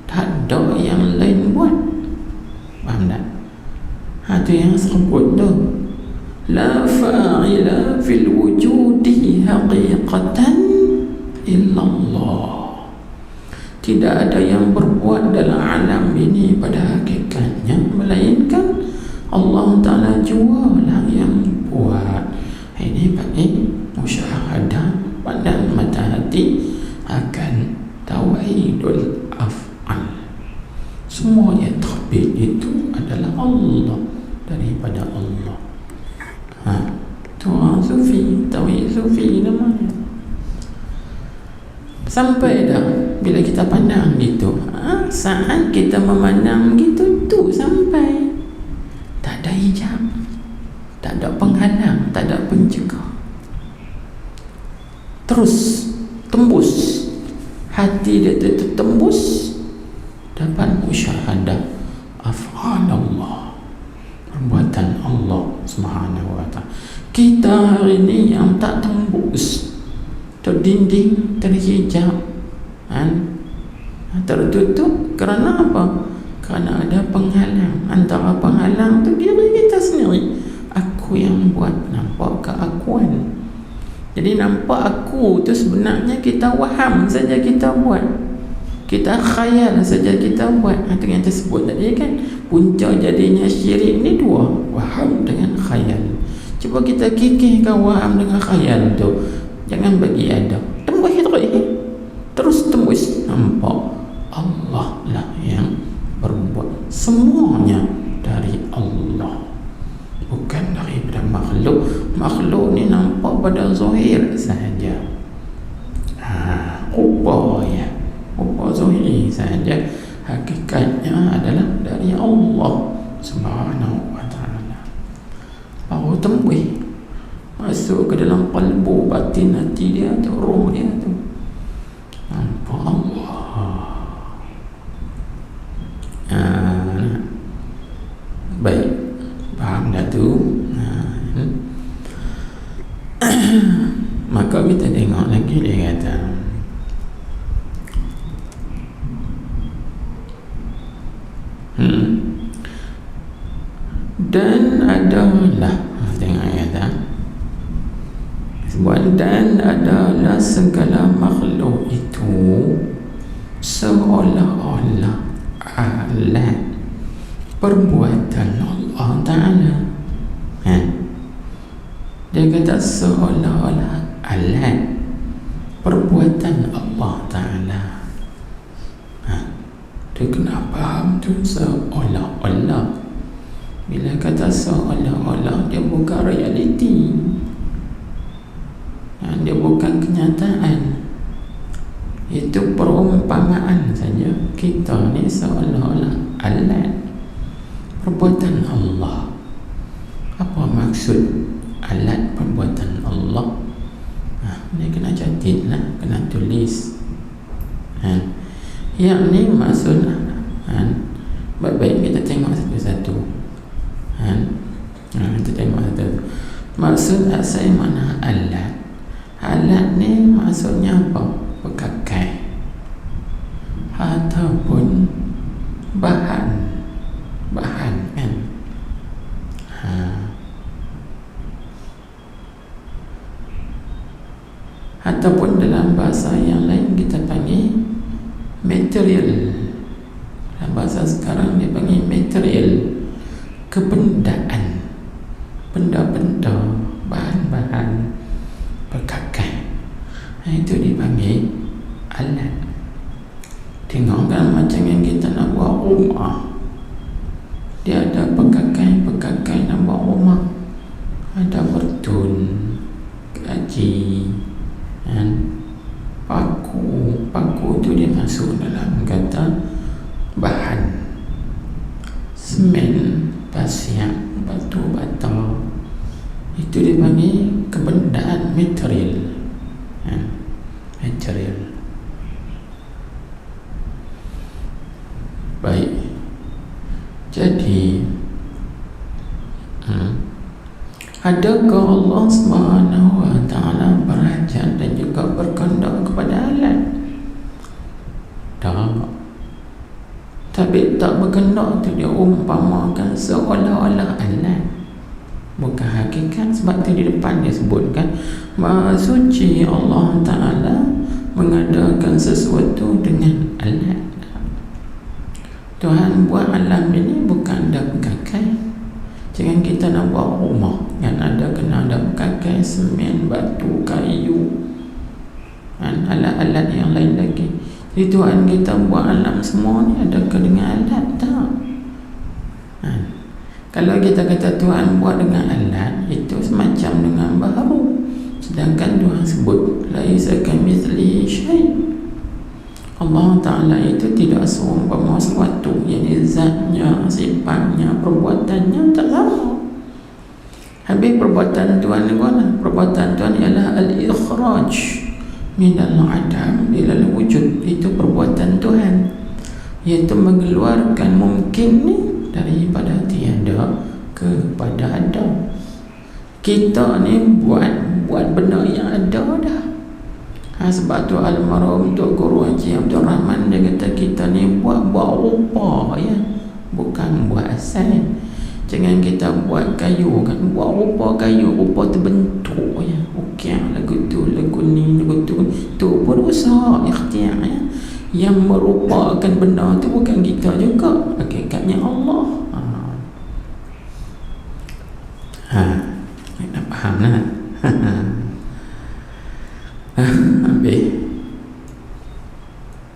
tak ada yang lain buat. Faham tak? Itu yang sebut tu, la fa'ila fil wujudi haqiqatan illallah. Tidak ada yang berbuat dalam alam ini pada hakikatnya melainkan Allah Ta'ala jualah yang buat. Ini baik musyahadah pada mata hati akan tauhidul af'al. Semua yang terbit itu adalah Allah, daripada Allah. Tu sufi, tauhid sufi namanya. Sampai dah bila kita pandang gitu, saat kita memandang gitu tu sampai tak ada hijab, tak ada penghalang, tak ada pencegah, terus tembus hati dia tertembus, dapat musyahadah af'al Allah, perbuatan Allah Subhanahu wa ta'ala. Kita hari ini yang tak tembus, terdinding, terhijab, tertutup, kerana apa? Kerana ada penghalang. Antara penghalang tu diri kita sendiri. Aku yang buat, nampak keakuan. Jadi nampak aku tu sebenarnya kita waham saja kita buat, kita khayal saja kita buat. Itu yang tersebut tadi kan, punca jadinya syirik ni dua, waham dengan khayal. Cuba kita kikihkan waham dengan khayal tu, jangan bagi ada, tembus terus tembus, nampak Allah lah yang berbuat. Semuanya dari Allah, bukan daripada makhluk. Makhluk ni nampak pada zahir sahaja, rupa zahir sahaja. Hakikatnya adalah dari Allah Subhanahu wa ta'ala. Baru tembus masuk ke dalam kalbu, batin hati dia tu, roh dia tu, nampak Allah. Baik, faham dah tu? Maka kita tengok lagi, dia kata dan adalah, tengok kata sebab dan adalah segala makhluk itu seolah-olah alat perbuatan Allah Ta'ala. Dia kata seolah-olah alat perbuatan Allah Ta'ala. Dia kena faham tu, seolah-olah. Bila kata seolah-olah, dia bukan realiti, dia bukan kenyataan. Itu perumpamaan saja. Kita ni seolah-olah alat perbuatan Allah. Apa maksud alat perbuatan Allah? Ni kena catat lah, kena tulis. Yang ni maksud, baik-baik kita tengok satu-satu. Kita tengok satu-satu. Maksud asal mana alat? Alat ni maksudnya apa? Pekakai ataupun bahan kan. Ataupun dalam bahasa yang lain kita panggil material. Dalam bahasa sekarang dia panggil material, kebendaan, benda-benda, bahan-bahan, pekakai. Itu dipanggil alat. Tengok kan, macam yang kita nak buat rumah, dia ada pekakai nak buat rumah. Ada bertun, gaji, paku tu dia masuk dalam kata bahan semen, pasir, batu bata, itu dipanggil kebendaan material. Material. Baik. Jadi adakah Allah Subhanahu wa ta'ala berajan dan juga berkehendak kepada alat? Tak. Tapi tak berkehendak tu dia umpamakan seolah-olah alat, bukan hakikat. Sebab tu di depan dia sebutkan Maha suci Allah Ta'ala mengadakan sesuatu dengan alat. Tuhan buat alam ini bukan ada pekakai. Jangan kita nak buat rumah yang ada kena ada pekakai, semen, batu, kayu, alat-alat yang lain lagi. Jadi Tuhan kita buat alam semua ni adakah dengan alat? Tak. Kalau kita kata Tuhan buat dengan alat, itu semacam dengan baharu. Sedangkan Tuhan sebut laisa kamitslihi syai'. Allah Ta'ala itu tidak seumpama sesuatu, yakni zatnya, sifatnya, perbuatannya tak sama. Habis perbuatan Tuhan ni mana? Perbuatan Tuhan ialah al-ikhraj minal adam ilal wujud. Itu perbuatan Tuhan, iaitu mengeluarkan mungkin ni daripada tiada kepada ada. Kita ni buat benda yang ada dah. Sebab tu almarhum Tok Guru Haji Abdul Rahman dia kata kita ni buat rupa ya, bukan buat asal. Jangan kita buat kayu kan, buat rupa kayu, rupa terbentuk ya. Okey, lagu tu, lagu ni, lagu tu. Tu pun usaha ikhtiar ya. Yang merupakan benda tu bukan kita juga, hakikatnya Allah. Nak faham lah. Habis.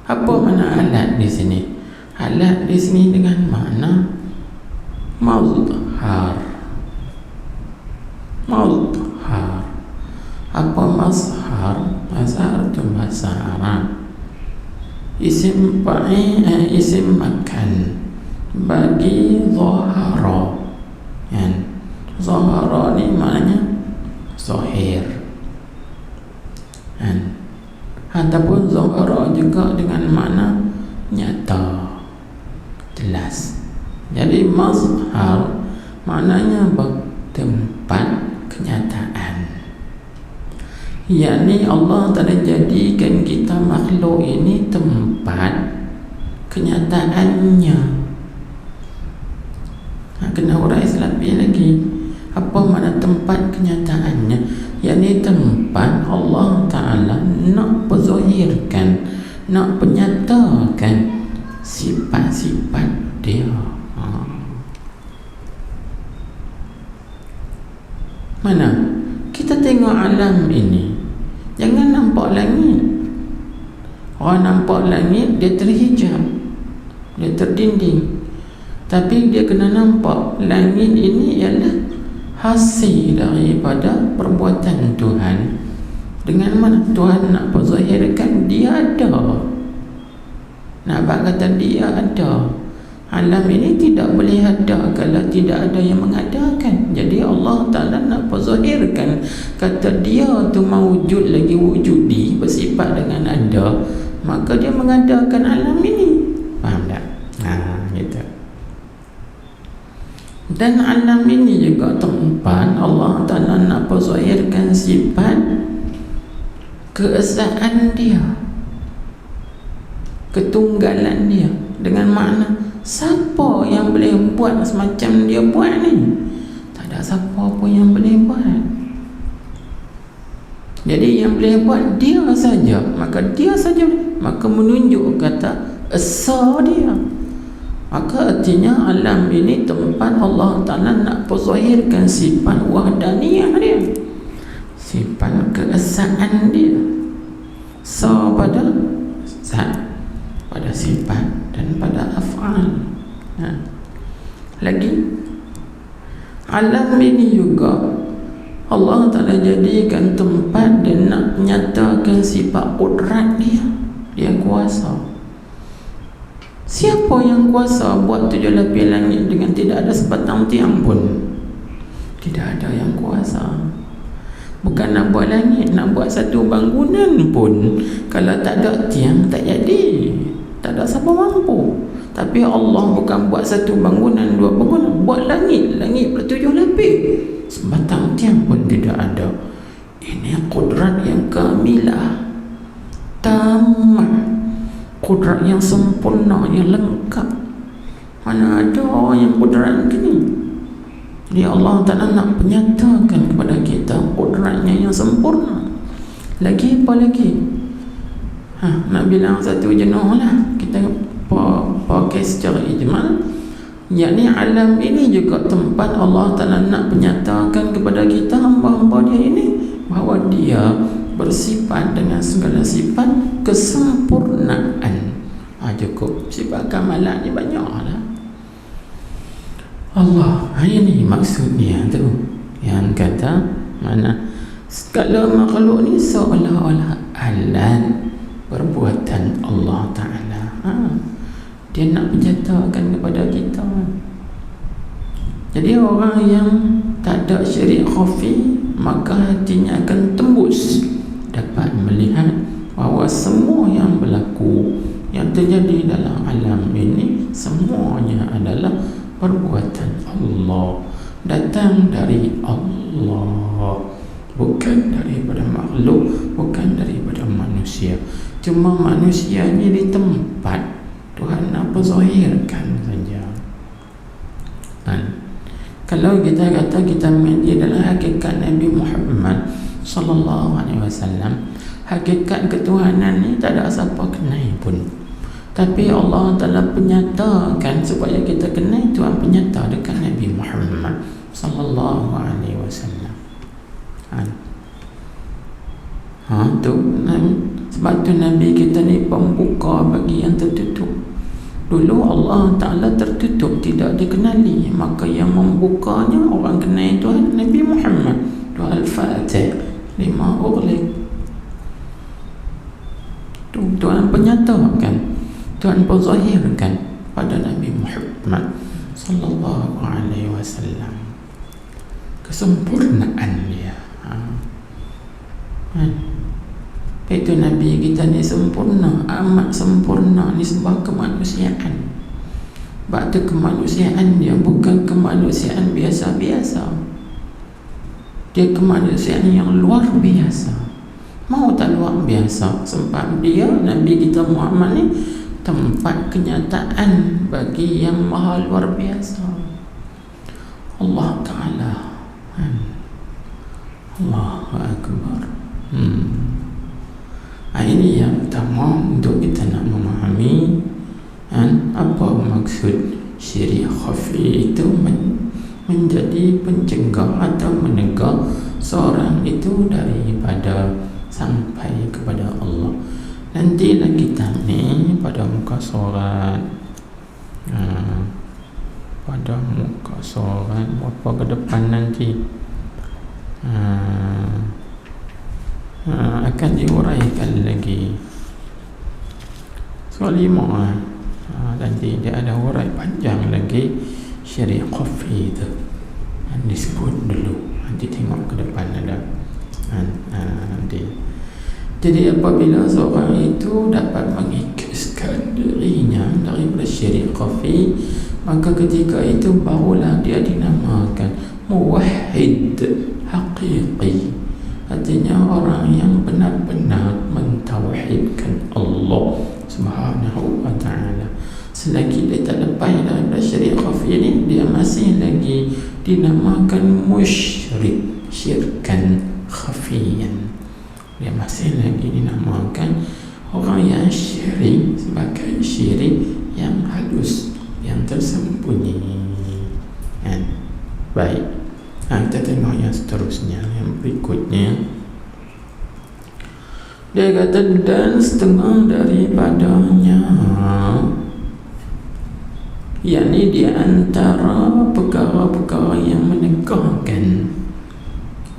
Apa makna alat di sini? Alat di sini dengan makna mazhar. Mazhar. Apa mazhar? Mazhar itu bahasa Arab. Isim fa'il, isim makan bagi zahara. Kan? Zahara ni maknanya zahir. Ataupun zahara juga dengan makna nyata, jelas. Jadi mazhar maknanya tempat kenyataan, yakni Allah telah jadikan kita makhluk ini tempat kenyataannya. Kena urai selebih lagi. Apa makna tempat kenyataannya? Yakni tempat Allah Ta'ala nak perzahirkan, nak penyatakan sifat-sifat dia. Mana? Kita tengok alam ini, jangan nampak langit. Orang nampak langit, dia terhijab, dia terdinding. Tapi dia kena nampak langit ini ialah hasil daripada perbuatan Tuhan. Dengan mana Tuhan nak perzahirkan dia ada. Nak kata dia ada. Alam ini tidak boleh ada kalau tidak ada yang mengadakan. Jadi Allah Ta'ala nak perzahirkan, kata dia tu mawujud lagi wujudi, bersifat dengan ada, maka dia mengadakan alam ini. Faham tak? Gitu. Dan alam ini juga tempat Allah Ta'ala nak perzahirkan sifat keesaan dia, ketunggalan dia. Dengan makna siapa yang boleh buat semacam dia buat ni? Tak ada siapa pun yang boleh buat. Jadi yang boleh buat dia saja, maka dia saja, maka menunjuk kata esa dia. Maka artinya alam ini tempat Allah Ta'ala nak perzahirkan sifat wahdaniyah dia, sifat keesaan dia, pada zat, pada sifat dan pada af'al. Lagi alam ini juga Allah Ta'ala jadikan tempat dan nak menyatakan sifat qudrat dia, dia kuasa. Siapa yang kuasa buat 7 lapis langit dengan tidak ada sebatang tiang pun? Tidak ada yang kuasa. Bukan nak buat langit, nak buat satu bangunan pun, kalau tak ada tiang tak jadi. Tak ada siapa mampu. Tapi Allah bukan buat satu bangunan, 2 bangunan, buat langit ber-7 lapis, sebatang tiang pun tidak ada. Ini kudrat yang kamilah, tamat, kudrat yang sempurna, yang lengkap. Mana ada orang yang kudrat begini? Jadi Allah Ta'ala nak menyatakan kepada kita kudratnya yang sempurna. Lagi apa lagi? Nak bilang satu jenuh lah, kita pakai secara ijmal, yakni alam ini juga tempat Allah Ta'ala nak menyatakan kepada kita hamba-hamba dia ini bahawa dia bersifat dengan segala sifat kesempurnaan. Cukup sifat kamalan ni banyak lah. Allah, ini maksudnya tu yang kata mana segala makhluk ni seolah-olah alat perbuatan Allah Ta'ala. Dia nak menyatakan kepada kita. Jadi orang yang tak ada syirik khafi, maka hatinya akan tembus, dapat melihat bahawa semua yang berlaku, yang terjadi dalam alam ini, semuanya adalah perbuatan Allah, datang dari Allah, bukan daripada makhluk, bukan daripada manusia. Cuma manusia ni di tempat Tuhan nak berzahirkan saja. Kalau kita kata kita mengaji dalam hakikat Nabi Muhammad sallallahu alaihi wasallam, hakikat ketuhanan ni tak ada siapa kenal pun. Tapi Allah Ta'ala penyatakan supaya kita kenal Tuhan penyata dekat Nabi Muhammad sallallahu alaihi wasallam. Sebab tu Nabi kita ni pembuka bagi yang tertutup. Dulu Allah Ta'ala tertutup, tidak dikenali, maka yang membukanya orang kenal Tuhan Nabi Muhammad. Tu Al-Fatih, 5 ughliq. Tuhan penyatakan, Tuhan berzahirkan pada Nabi Muhammad sallallahu alaihi wasallam kesempurnaan dia. Itu Nabi kita ni sempurna, amat sempurna, ni sebab kemanusiaan. Sebab tu kemanusiaan dia bukan kemanusiaan biasa-biasa. Dia kemanusiaan yang luar biasa. Mau tak luar biasa? Sebab dia, Nabi kita Muhammad ni, tempat kenyataan bagi yang maha luar biasa, Allah Ta'ala. Allahu Akbar. Ini yang pertama untuk kita nak memahami apa maksud syirik khafi itu menjadi pencegah atau menegak seorang itu daripada sampai kepada Allah. Nantilah kita ni pada muka surat apa ke depan nanti akan diuraikan lagi. Soal 5 nanti dia ada urai panjang lagi syirik khafi itu. Disebut dulu, nanti tengok ke depan ada nanti. Jadi apabila seorang itu dapat mengikiskan dirinya daripada syirik khafi, maka ketika itu barulah dia dinamakan muwahhid haqiqi. Artinya orang yang benar-benar mentauhidkan Allah Subhanahu wa ta'ala. Selagi dia tak lepas daripada syirik khafi ini, dia masih lagi dinamakan musyrik, syirkan khafiyan. Dia masih lagi dinamakan orang yang syirik sebagai syirik yang halus, yang tersembunyi. Baik, kita tengok yang seterusnya, yang berikutnya. Dia kata, dan setengah daripadanya, yakni di antara perkara-perkara yang menegakkan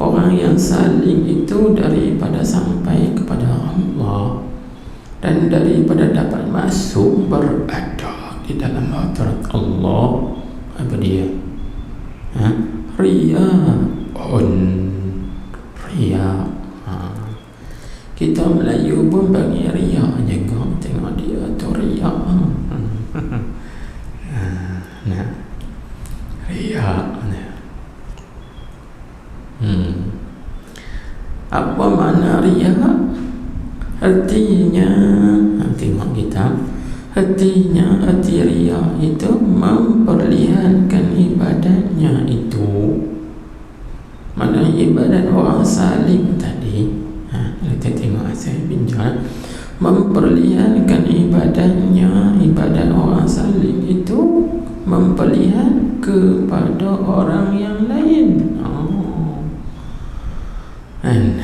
orang yang saling itu daripada sampai kepada Allah dan daripada dapat masuk berada di dalam hadirat Allah. Apa dia? Riya'un. Riya'. Kita Melayu pun bagi riya' juga. Tengok dia tu riya'. Nah, riya'. Apa makna riya'? Artinya, tengok kita. Artinya, arti riya' itu memperlihatkan ibadatnya itu. Mana ibadat orang saling tadi. Kita tengok saya bincang. Memperlihatkan ibadatnya, ibadat orang saling itu memperlihat kepada orang yang lain. Dan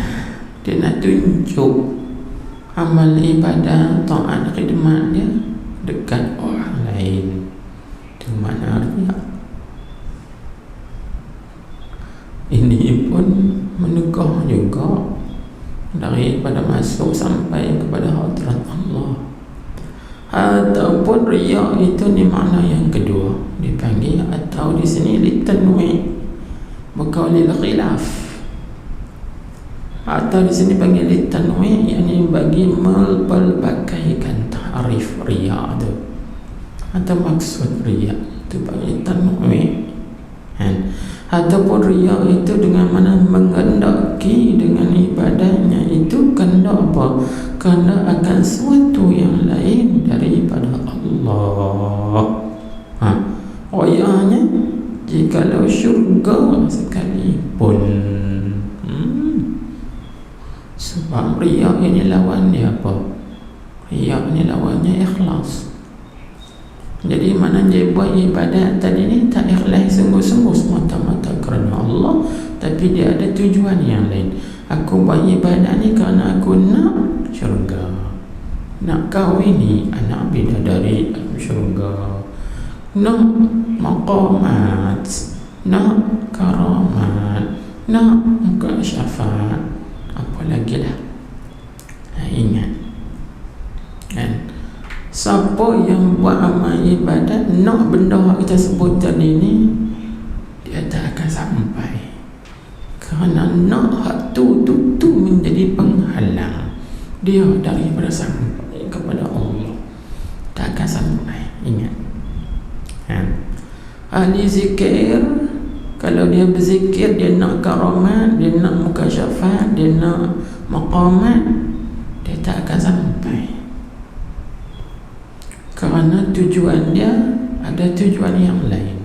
dia nak tunjuk amal ibadah, taat, khidmat dia dekat orang lain. Itu mana riya'. Ini pun menegah juga daripada masuk sampai kepada hadirat Allah. Ataupun riya' itu ni makna yang kedua dipanggil, atau di sini litanwi' bukan lil khilaf, atau di sini panggil litanwi', yakni bagi melbagaikan ta'rif riya' tu atau maksud riya' tu panggil tanwi'. Ataupun riya' itu dengan mana mengendaki dengan ibadahnya itu kehendak apa? Kehendak akan sesuatu yang lain daripada Allah. Riya'nya jikalau syurga sekalipun. Sebab riya' ini lawan dia apa? Riya' ini lawannya ikhlas. Jadi mana dia buat ibadat tadi ni tak ikhlas sungguh-sungguh semata-mata kerana Allah, tapi dia ada tujuan yang lain. Aku buat ibadat ni kerana aku nak syurga, nak kahwini anak bidadari dalam syurga, nak maqamat, nak karamat, nak muka syafaat, apa lagi lah. Ingat kan, siapa yang buat amal ibadat nak benda yang kita sebut tadi ni, dia tak akan sampai. Kerana nak hak tu menjadi penghalang dia daripada sampai kepada Allah. Tak akan sampai. Ingat ahli zikir, kalau dia berzikir, dia nak karamat, dia nak muka syafaat, dia nak maqamat, dia tak akan sampai. Kerana tujuan dia ada tujuan yang lain.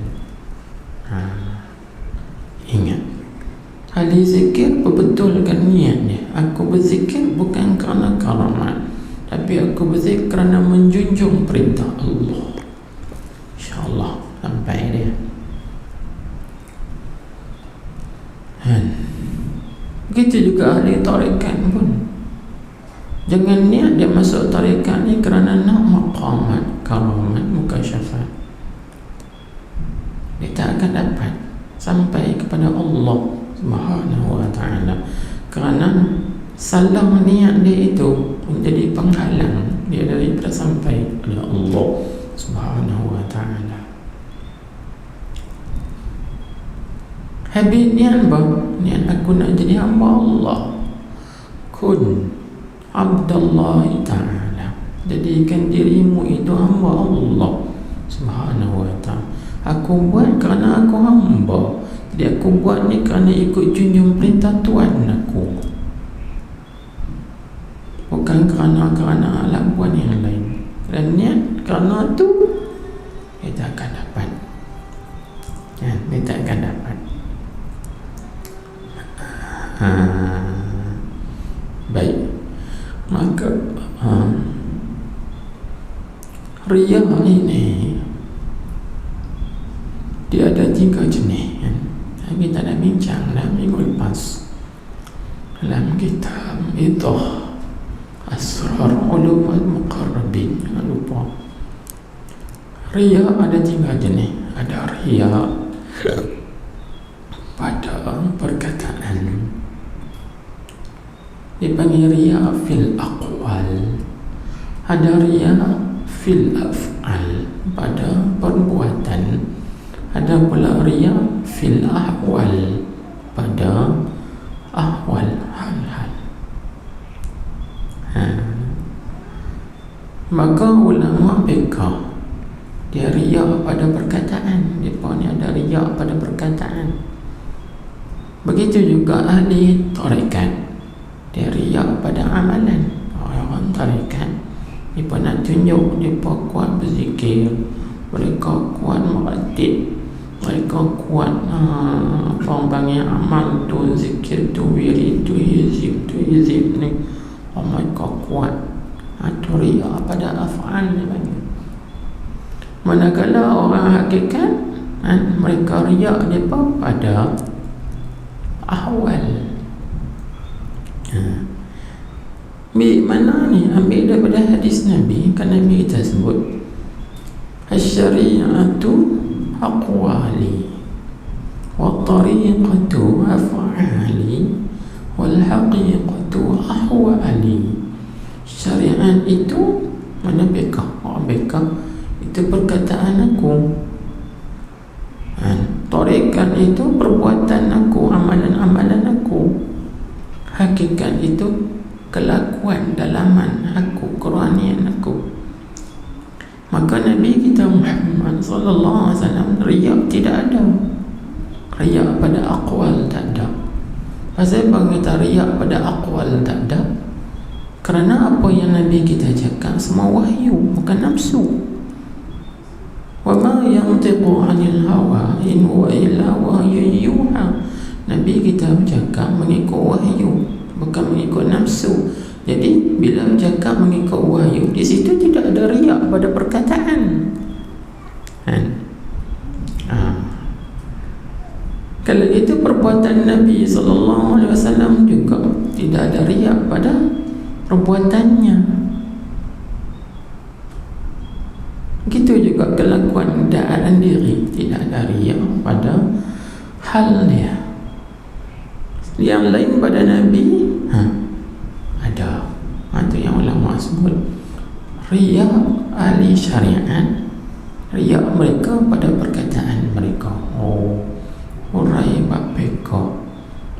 Ingat, ahli zikir perbetulkan niat dia. Aku berzikir bukan kerana karamat, tapi aku berzikir kerana menjunjung perintah Allah. InsyaAllah sampai dia. Begitu juga ahli tarekat pun, jangan niat dia masuk tarekat ni kerana nak maqamat, karamat, muka syafaat. Dia tak akan dapat sampai kepada Allah Subhanahu wa ta'ala, kerana salah niat dia itu menjadi penghalang dia daripada sampai kepada Allah Subhanahu wa ta'ala. Habis niat apa? Niat aku nak jadi hamba Allah. Kun Abdullah ta'ala, jadikan dirimu itu hamba Allah Subhanahu wa ta'ala. Aku buat kerana aku hamba, jadi aku buat ni kerana ikut junjung perintah Tuhan aku, bukan kerana lakuan yang lain. Dan niat kerana tu dia tak akan dapat. Dia tak akan dapat. Baik, maka riya ini dia ada 3 jenis kan? Kita dah bincang dalam minggu lepas dalam kitab itu Asrar Ulum Al-Muqarrabin. Jangan lupa, riya ada 3 jenis. Ada riya pada perkataan, dipanggil riya fil aqwal. Ada riya fil af'al, pada perbuatan, ada pula riya fil ahwal, pada ahwal, hal-hal. Maka ulama fiqh dia riya pada perkataan, depa ni ada riya pada perkataan. Begitu juga ahli tarekat, dia riya pada amalan. Orang tarekat mereka nak tunjuk mereka kuat berzikir, mereka kuat meratib, mereka kuat banyak amal tu, zikir tu, wirid tu, hizib ni, mereka kuat. Itu riya pada af'al ni bagi. Manakala orang hakikat, mereka riya mereka pada ahwal. Mana ni? Ambil daripada hadis Nabi. Kan Nabi kita sebut Asy-syari'atu aqwali wa tariqatu af'ali wal haqiqatu ahwali. Syariat itu mana bekah? Orang bekah itu perkataan aku. Tariqat itu perbuatan aku, amalan-amalan aku. Hakikat itu kelakuan dalaman aku, Quranian aku. Maka Nabi kita Muhammad sallallahu alaihi wasallam riya tidak ada. Riya pada aqwal tak ada. Pasal bagi kita riya pada aqwal tak ada? Kerana apa yang Nabi kita cakap semua wahyu, bukan nafsu. Wa ma yantiqu 'anil hawa in huwa illa wahyun yuha. Nabi kita bercakap mengikut wahyu, bukan mengikut nafsu. Jadi bila bercakap mengikut wahyu, di situ tidak ada riak pada perkataan. Kalau itu perbuatan Nabi SAW juga tidak ada riak pada perbuatannya. Begitu juga kelakuan keadaan diri, tidak ada riak pada hal dia. Yang lain pada Nabi ada. Itu yang ulama sebut riya ahli syariat, riya mereka pada perkataan mereka. Urai bab fiqh,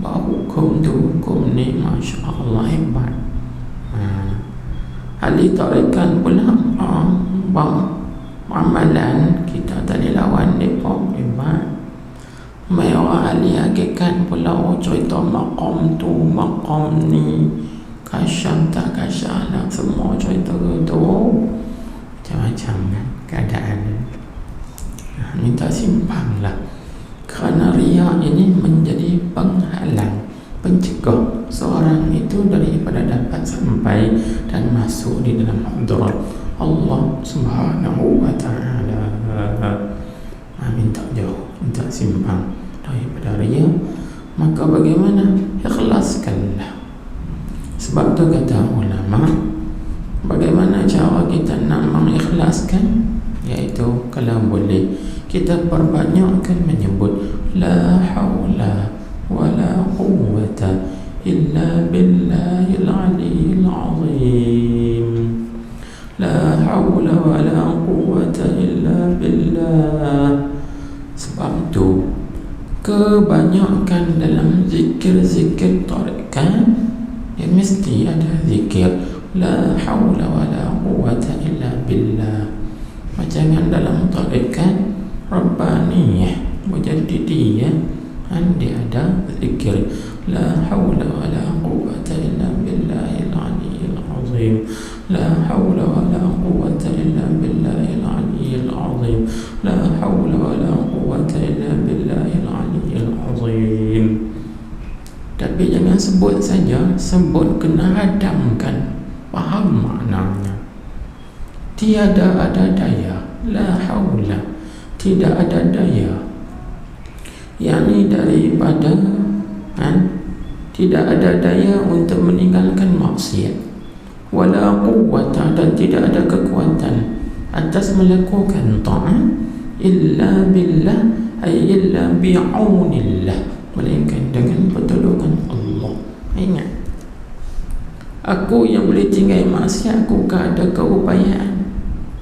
bab hukum tu, hukum ni Masya Allah hebat. Ahli tarikat pula bab amalan kita tak boleh lawan mereka hebat. Mai orang ahli hakikat pula cerita maqam tu, maqam ni, kasyaf tak kasyaf lah, semua cerita tu macam-macam kan keadaan. Minta simpang lah. Kerana riya ini menjadi penghalang, pencegah seorang itu daripada dapat sampai dan masuk di dalam hadrat Allah Subhanahu wa ta'ala. Minta jauh, minta simpang daripada riya. Maka bagaimana? Ikhlaskanlah. Sebab tu kata ulama, bagaimana cara kita nak mengikhlaskan? Iaitu kalau boleh kita perbanyakkan menyebut la haula wala quwwata illa billahil aliyyil azim. La haula wala quwwata illa billah. Sebab tu kebanyakan dalam zikir-zikir tarikat mesti ada zikir la haula wala quwwata illa billah. Macam dalam tarikat Rabbaniyah, Mujaddidiyah, dia ada zikir la haula wala quwwata illa billahil aliyyil azim. La haula wala quwwata illa billahil aliyyil azim. La haula wala quwwata illa billahil aliyyil azim. Tapi jangan sebut saja, sebut kena hadamkan, faham maknanya. Tiada ada daya, la haula, tidak ada daya, yakni daripada tidak ada daya untuk meninggalkan maksiat, wala quwwata, dan tidak ada kekuatan atas melakukan ta'at, illa billah, ay illa bi'aunillah, melainkan dengan pertolongan Allah. Ingat, aku yang boleh tinggal maksiat, aku kan ada keupayaan.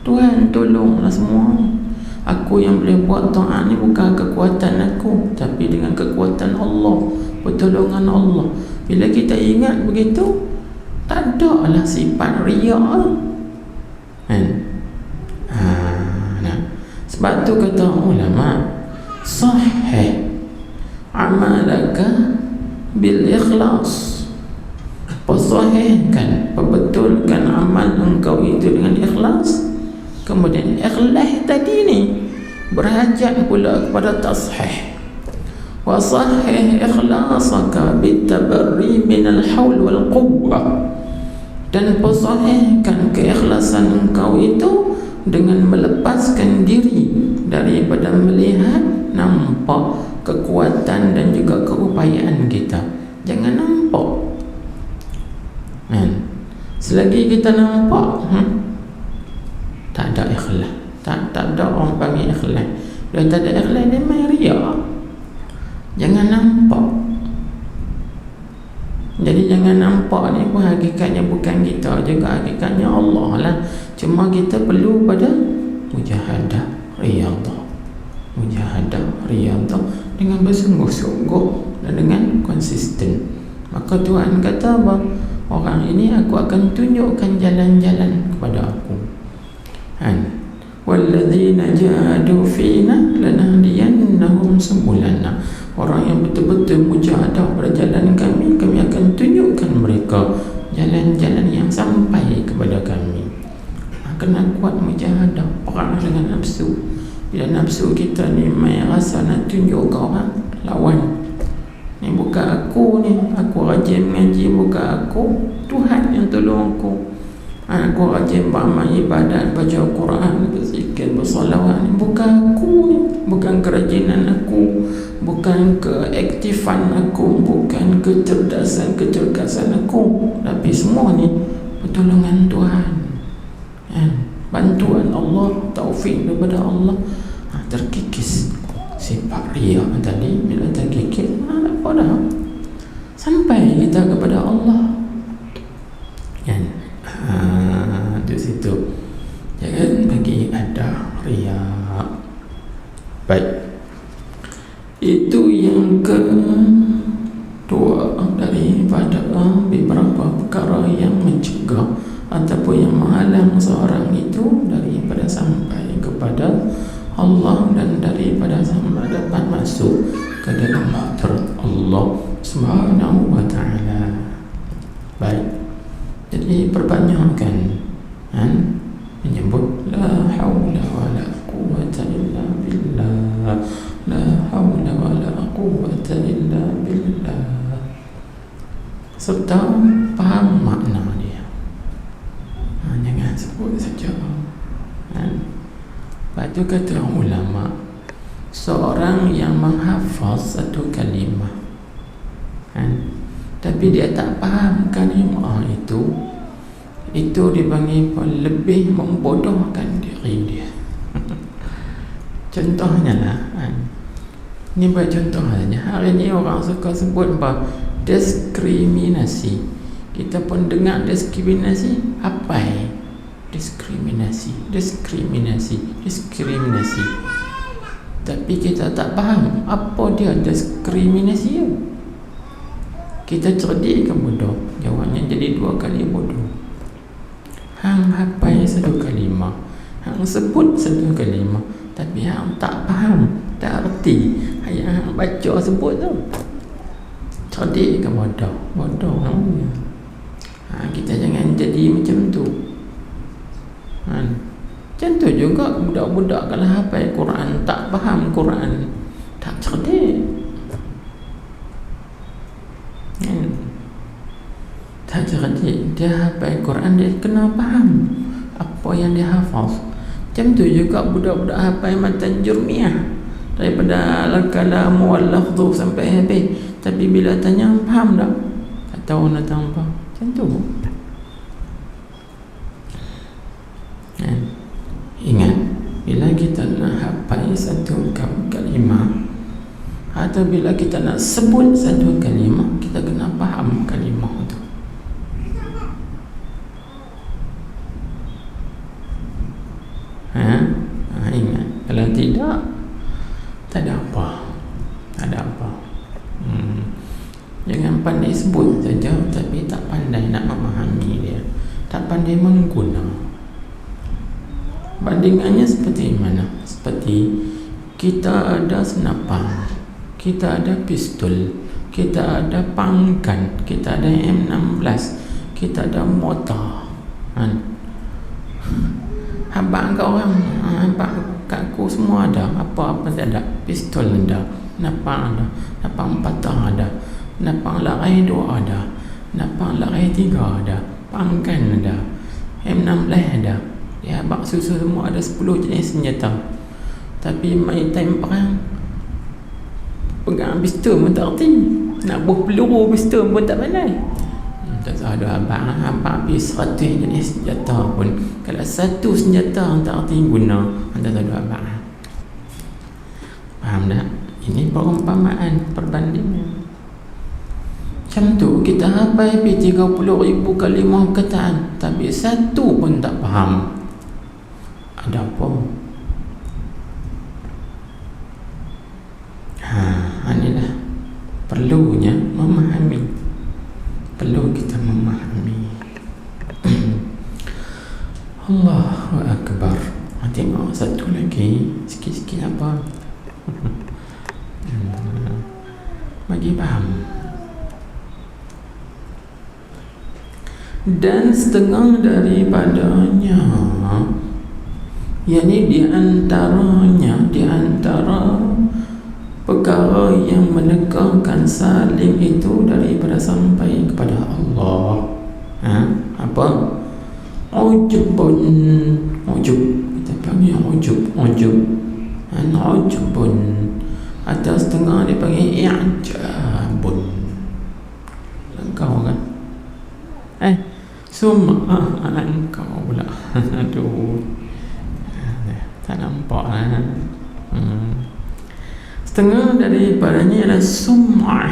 Tuhan tolonglah semua. Aku yang boleh buat taat ni bukan kekuatan aku, tapi dengan kekuatan Allah, pertolongan Allah. Bila kita ingat begitu, tak ada lah sifat riya kan? Nah. Sebab tu kata ulama, sahih amalaka bil ikhlas. Persahihkan, perbetulkan amal engkau itu dengan ikhlas. Kemudian ikhlas tadi ni berhajat pula kepada tashih. Wa sahih ikhlasaka bitabarri minal haul wal quwwah. Dan persahihkan keikhlasan engkau itu dengan melepaskan diri daripada melihat nampak kekuatan dan juga keupayaan kita. Jangan nampak kan? Selagi kita nampak tak ada ikhlas, tak ada orang panggil ikhlas. Bila tak ada ikhlas, dia main riak. Jangan nampak. Jadi jangan nampak ni pun hakikatnya bukan kita, juga hakikatnya Allah lah. Cuma kita perlu pada mujahadah riyadhah. Mujahadah riyadhah dengan bersungguh-sungguh dan dengan konsisten. Maka Tuhan kata apa? Orang ini aku akan tunjukkan jalan-jalan kepada aku. Walladzina jahadu fina lanahdiyannahum subulana. Orang yang betul-betul mujahadah pada jalan kami, kami akan tunjukkan mereka jalan-jalan yang sampai kepada kami. Kena kuat mujahadah, perang dengan nafsu. Bila nafsu kita ni main rasa nak tunjuk ke orang, lawan. Ni bukan aku ni, aku rajin mengaji, bukan aku, Tuhan yang tolong aku. Aku rajin beramal ibadat, baca Al-Quran, berzikir, bersalawat, ni bukan aku ni, bukan kerajinan aku, bukan keaktifan aku, bukan kecerdasan aku, tapi semua ni pertolongan Tuhan, bantuan Allah, taufik daripada Allah. Terkikis sifat riya tadi. Bila terkikis, apa dah, sampai kita kepada Allah kan? Di situ jangan bagi ada riya. Baik, itu yang kedua daripada beberapa perkara yang mencegah ataupun yang menghalang seorang itu daripada sampai kepada Allah dan daripada sampai dapat masuk ke dalam hadrat Allah Subhanahu wa ta'ala. Baik, jadi perbanyakkan menyebut la haula wala quwwata illa billah, la haula wala quwwata illa billah, serta faham makna dia. Jangan sebut saja. Lepas tu kata ulama, seorang yang menghafaz satu kalimah tapi dia tak faham kalimah itu dipanggil lebih membodohkan diri dia. Contohnya lah, ni buat contoh saja. Hari ni orang suka sebut apa? Diskriminasi. Kita pun dengar diskriminasi, apa? Diskriminasi. Tapi kita tak faham apa dia diskriminasi. Kita cerdik ke bodoh? Jawabnya jadi dua kali bodoh. Hang hafal satu kalimah, hang sebut satu kalimah, tapi hang tak faham, tak erti yang hang baca sebut tu. Cerdik ke bodoh? Bodoh namanya. Kita jangan jadi macam tu. Macam tu juga budak-budak kalau hafal Quran tak faham Quran, tak cerdik. Tak cerdik. Dia hafal Quran, dia kena faham apa yang dia hafaz. Macam tu juga budak-budak hafal matan jurmiyah daripada al-kalam wal lafdhu sampai habis, tapi bila tanya faham tak? Tak tahu nak tambah. Macam tu. Ingat, bila kita nak hafal satu kalimah atau bila kita nak sebut satu kalimah, kita kena faham kalimah tu. Tak ada apa. Tak ada apa. Jangan pandai sebut saja tapi tak pandai nak memahami dia, tak pandai mengguna. Bandingannya seperti mana? Seperti kita ada senapan, kita ada pistol, kita ada pangkan, kita ada M16, kita ada motor. Habang kat orang, habang kat aku semua ada. Apa-apa tak ada. Pistol ada, napang ada, napang patah ada, napang larai 2 ada, napang larai 3 ada, pangkan ada, M16 ada. Ya, habang susu semua ada 10 jenis senjata. Tapi main time perang, pegang pistol pun tak erti, nak buh peluru pistol pun tak pandai. Tak tahu ada abang habis 100 jenis senjata pun, kalau satu senjata tak erti guna, tak tahu ada abang. Faham tak? Ini perumpamaan, perbandingan. Macam tu kita hafal 30,000 kalimah perkataan tapi satu pun tak faham. Ada apa? Inilah perlunya memahami. Perlu kita memahami. Allahu Akbar. Tengok satu lagi, sikit-sikit apa? Bagi faham. Dan setengah daripadanya, yakni di antara perkara yang menekankan saling itu daripada sampai kepada Allah. Apa? Ujubun. Kita panggil ujubun. Atau setengah dia panggil i'jabun. Engkau kan? Engkau pula. Aduh, tak nampak lah. Setengah daripadanya adalah sum'ah.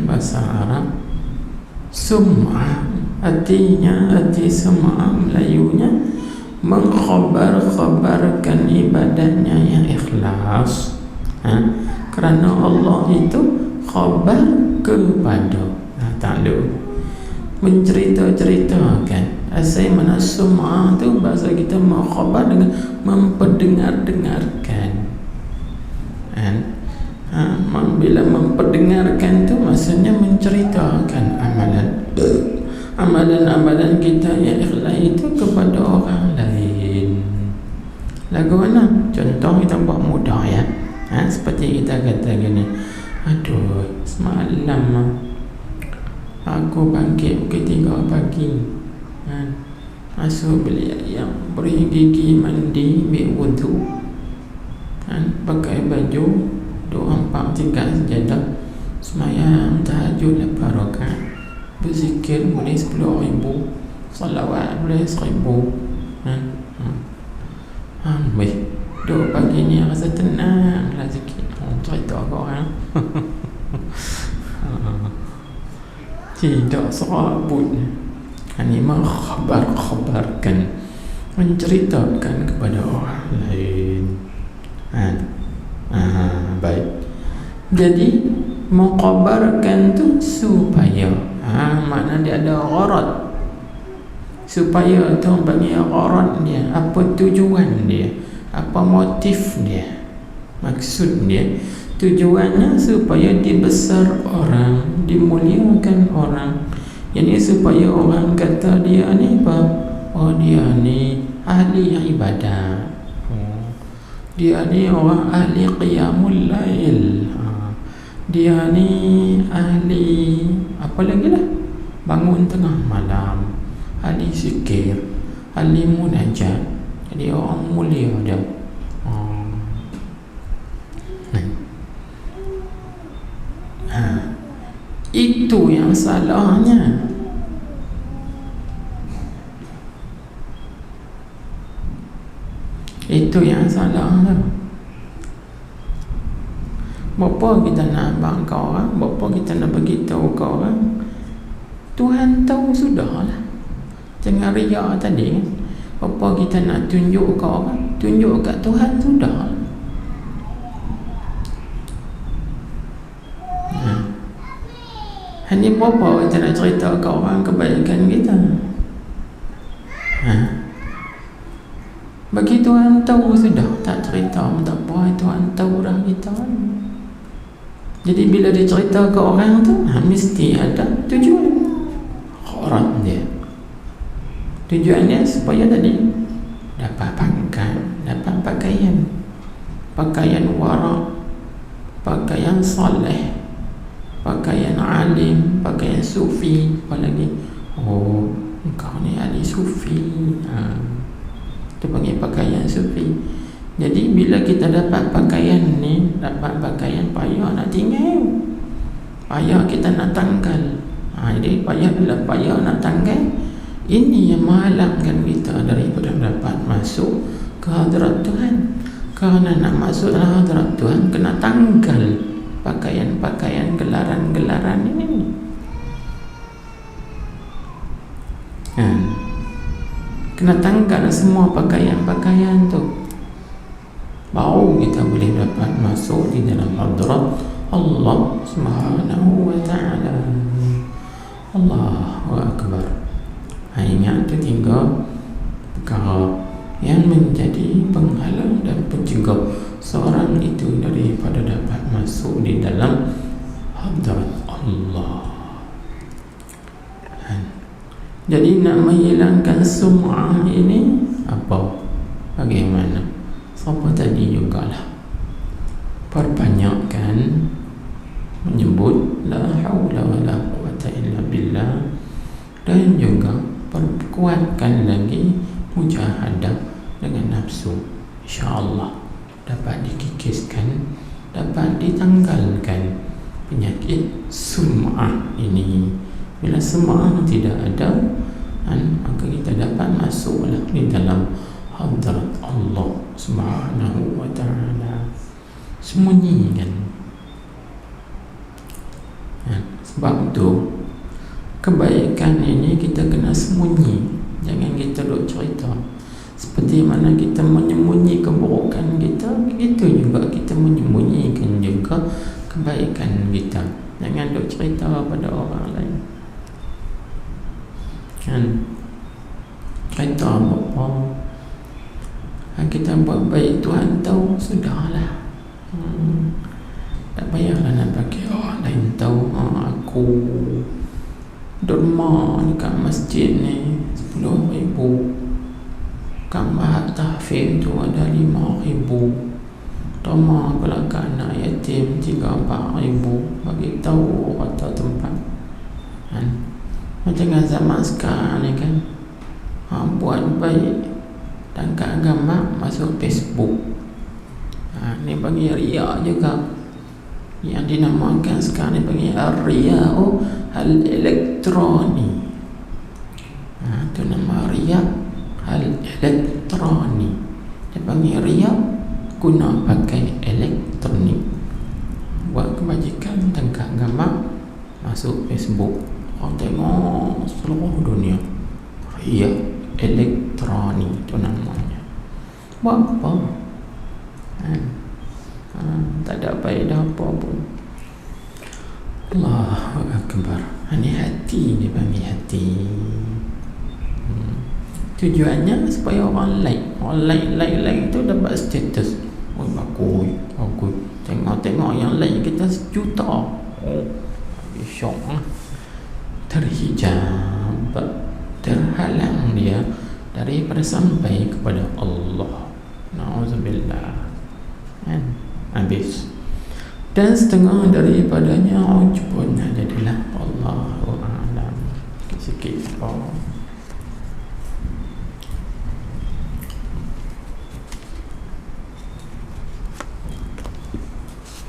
Bahasa Arab sum'ah artinya, arti sum'ah Melayunya mengkhabar-khabarkan ibadahnya yang ikhlas. Kerana Allah itu khabar kepada, tak ada mencerita-ceritakan. Asal mana sum'ah tu bahasa kita mengkhabar dengan memperdengar-dengarkan. Bila memperdengarkan tu maksudnya menceritakan amalan kita yang ikhlas itu kepada orang lain. Lagu mana? Contoh kita buat mudah ya. Seperti kita kata gini, aduh semalam aku bangkit pukul 3 pagi, masuk beli ayam, beri gigi, mandi, ambil wudu, pakai baju 2, 4, 3 sejadah, semayang tahajud 8 rakaat, berzikir boleh 10,000, salawat boleh 1,000. Duk pagi ni rasa tenang lah sikit. Cerita ke orang tidak serabut. Ini mengkhabarkan, menceritakan kepada orang lain. Baik. Jadi mengkhabarkan tu supaya makna dia ada gharad. Supaya tu bagi gharad dia, apa tujuan dia, apa motif dia, maksud dia. Tujuannya supaya dibesar orang, dimuliakan orang. Jadi supaya orang kata dia ni apa? Oh, dia ni ahli ibadah. Dia ni orang ahli qiyamul lail. Dia ni ahli apa lagi lah? Bangun tengah malam, ahli zikir, ahli munajat. Jadi orang mulia dia. Itu yang salahnya. Itu yang salahnya. Bapa kita nak abang kau orang, bapa kita nak beritahu kau orang, Tuhan tahu sudahlah. Jangan riak tadi kan. Bapa kita nak tunjuk kau orang, tunjuk kat Tuhan sudah. Ini apa kita nak cerita ke orang kebaikan kita? Bagi Tuhan tahu sudah, tak cerita tak apa, Tuhan tahu dah kita. Jadi bila dia cerita ke orang tu, mesti ada tujuan. Gharat dia. Tujuannya supaya tadi dapat pangkat, dapat pakaian. Pakaian wara, pakaian saleh, pakaian alim, pakaian sufi, apa lagi? Oh, engkau ni ahli sufi. Itu panggil pakaian sufi. Jadi bila kita dapat pakaian ni, dapat pakaian, payah nak tinggal, payah kita nak tanggal. Jadi bila payah nak tanggal, ini yang menghalangkan kita daripada dapat masuk ke hadirat Tuhan. Kerana nak masuk ke hadirat Tuhan, kena tanggal pakaian-pakaian, gelaran-gelaran ini. Kena tanggal semua pakaian-pakaian tu, baru kita boleh dapat masuk di dalam hadirat Allah Subhanahu wa ta'ala. Allahu Akbar. Ingat tu 3 perkara yang menjadi penghalang dan pencegah seorang itu daripada dapat masuk di dalam hadirat Allah. Jadi nak menghilangkan sum'ah ini apa? Bagaimana? Siapa tadi jugalah perbanyakkan menyebut la haula wala quwata illa billah, dan juga perkuatkan lagi mujahadah dengan nafsu. InsyaAllah dapat dikikiskan, dapat ditanggalkan penyakit sum'ah ini. Bila sum'ah tidak ada, maka kita dapat masuklah di dalam hadirat Allah Subhanahu wa ta'ala. Sembunyikan. Sebab tu kebaikan ini kita kena sembunyi. Jangan kita duk cerita. Seperti mana kita menyembunyi keburukan kita, begitu juga kita menyembunyikan juga kebaikan kita. Jangan duk cerita pada orang lain. Cerita apa? Kita buat baik, Tuhan tahu, sudahlah. Tak payahlah nak bagi orang lain tahu. Aku derma dekat masjid ni 10,000, kamar tahfiz tu ada 5,000, derma belakang anak yatim 3-4,000. Bagi tahu kata tempat. Macam zaman sekarang ni kan, buat baik dan kat agama masuk Facebook. Ni bagi riak juga. Yang dinamakan sekarang ni bagi riak al-elektroni. Itu nama riak al-elektroni. Dia panggil riak guna pakai elektronik, buat kebajikan dan kat agama masuk Facebook. Orang tengok seluruh dunia. Riak elektroni itu namanya. Buat apa? Tak ada faedah apa pun. Allahu Akbar. Ini hati, dia panggil hati. Tujuannya supaya orang like. Orang like tu dapat status. Oh bagus. Tengok yang like kita 1 juta. Syok lah. Terhijab, terhalang dia daripada sampai kepada Allah. Na'udzubillah. Habis. Dan setengah daripadanya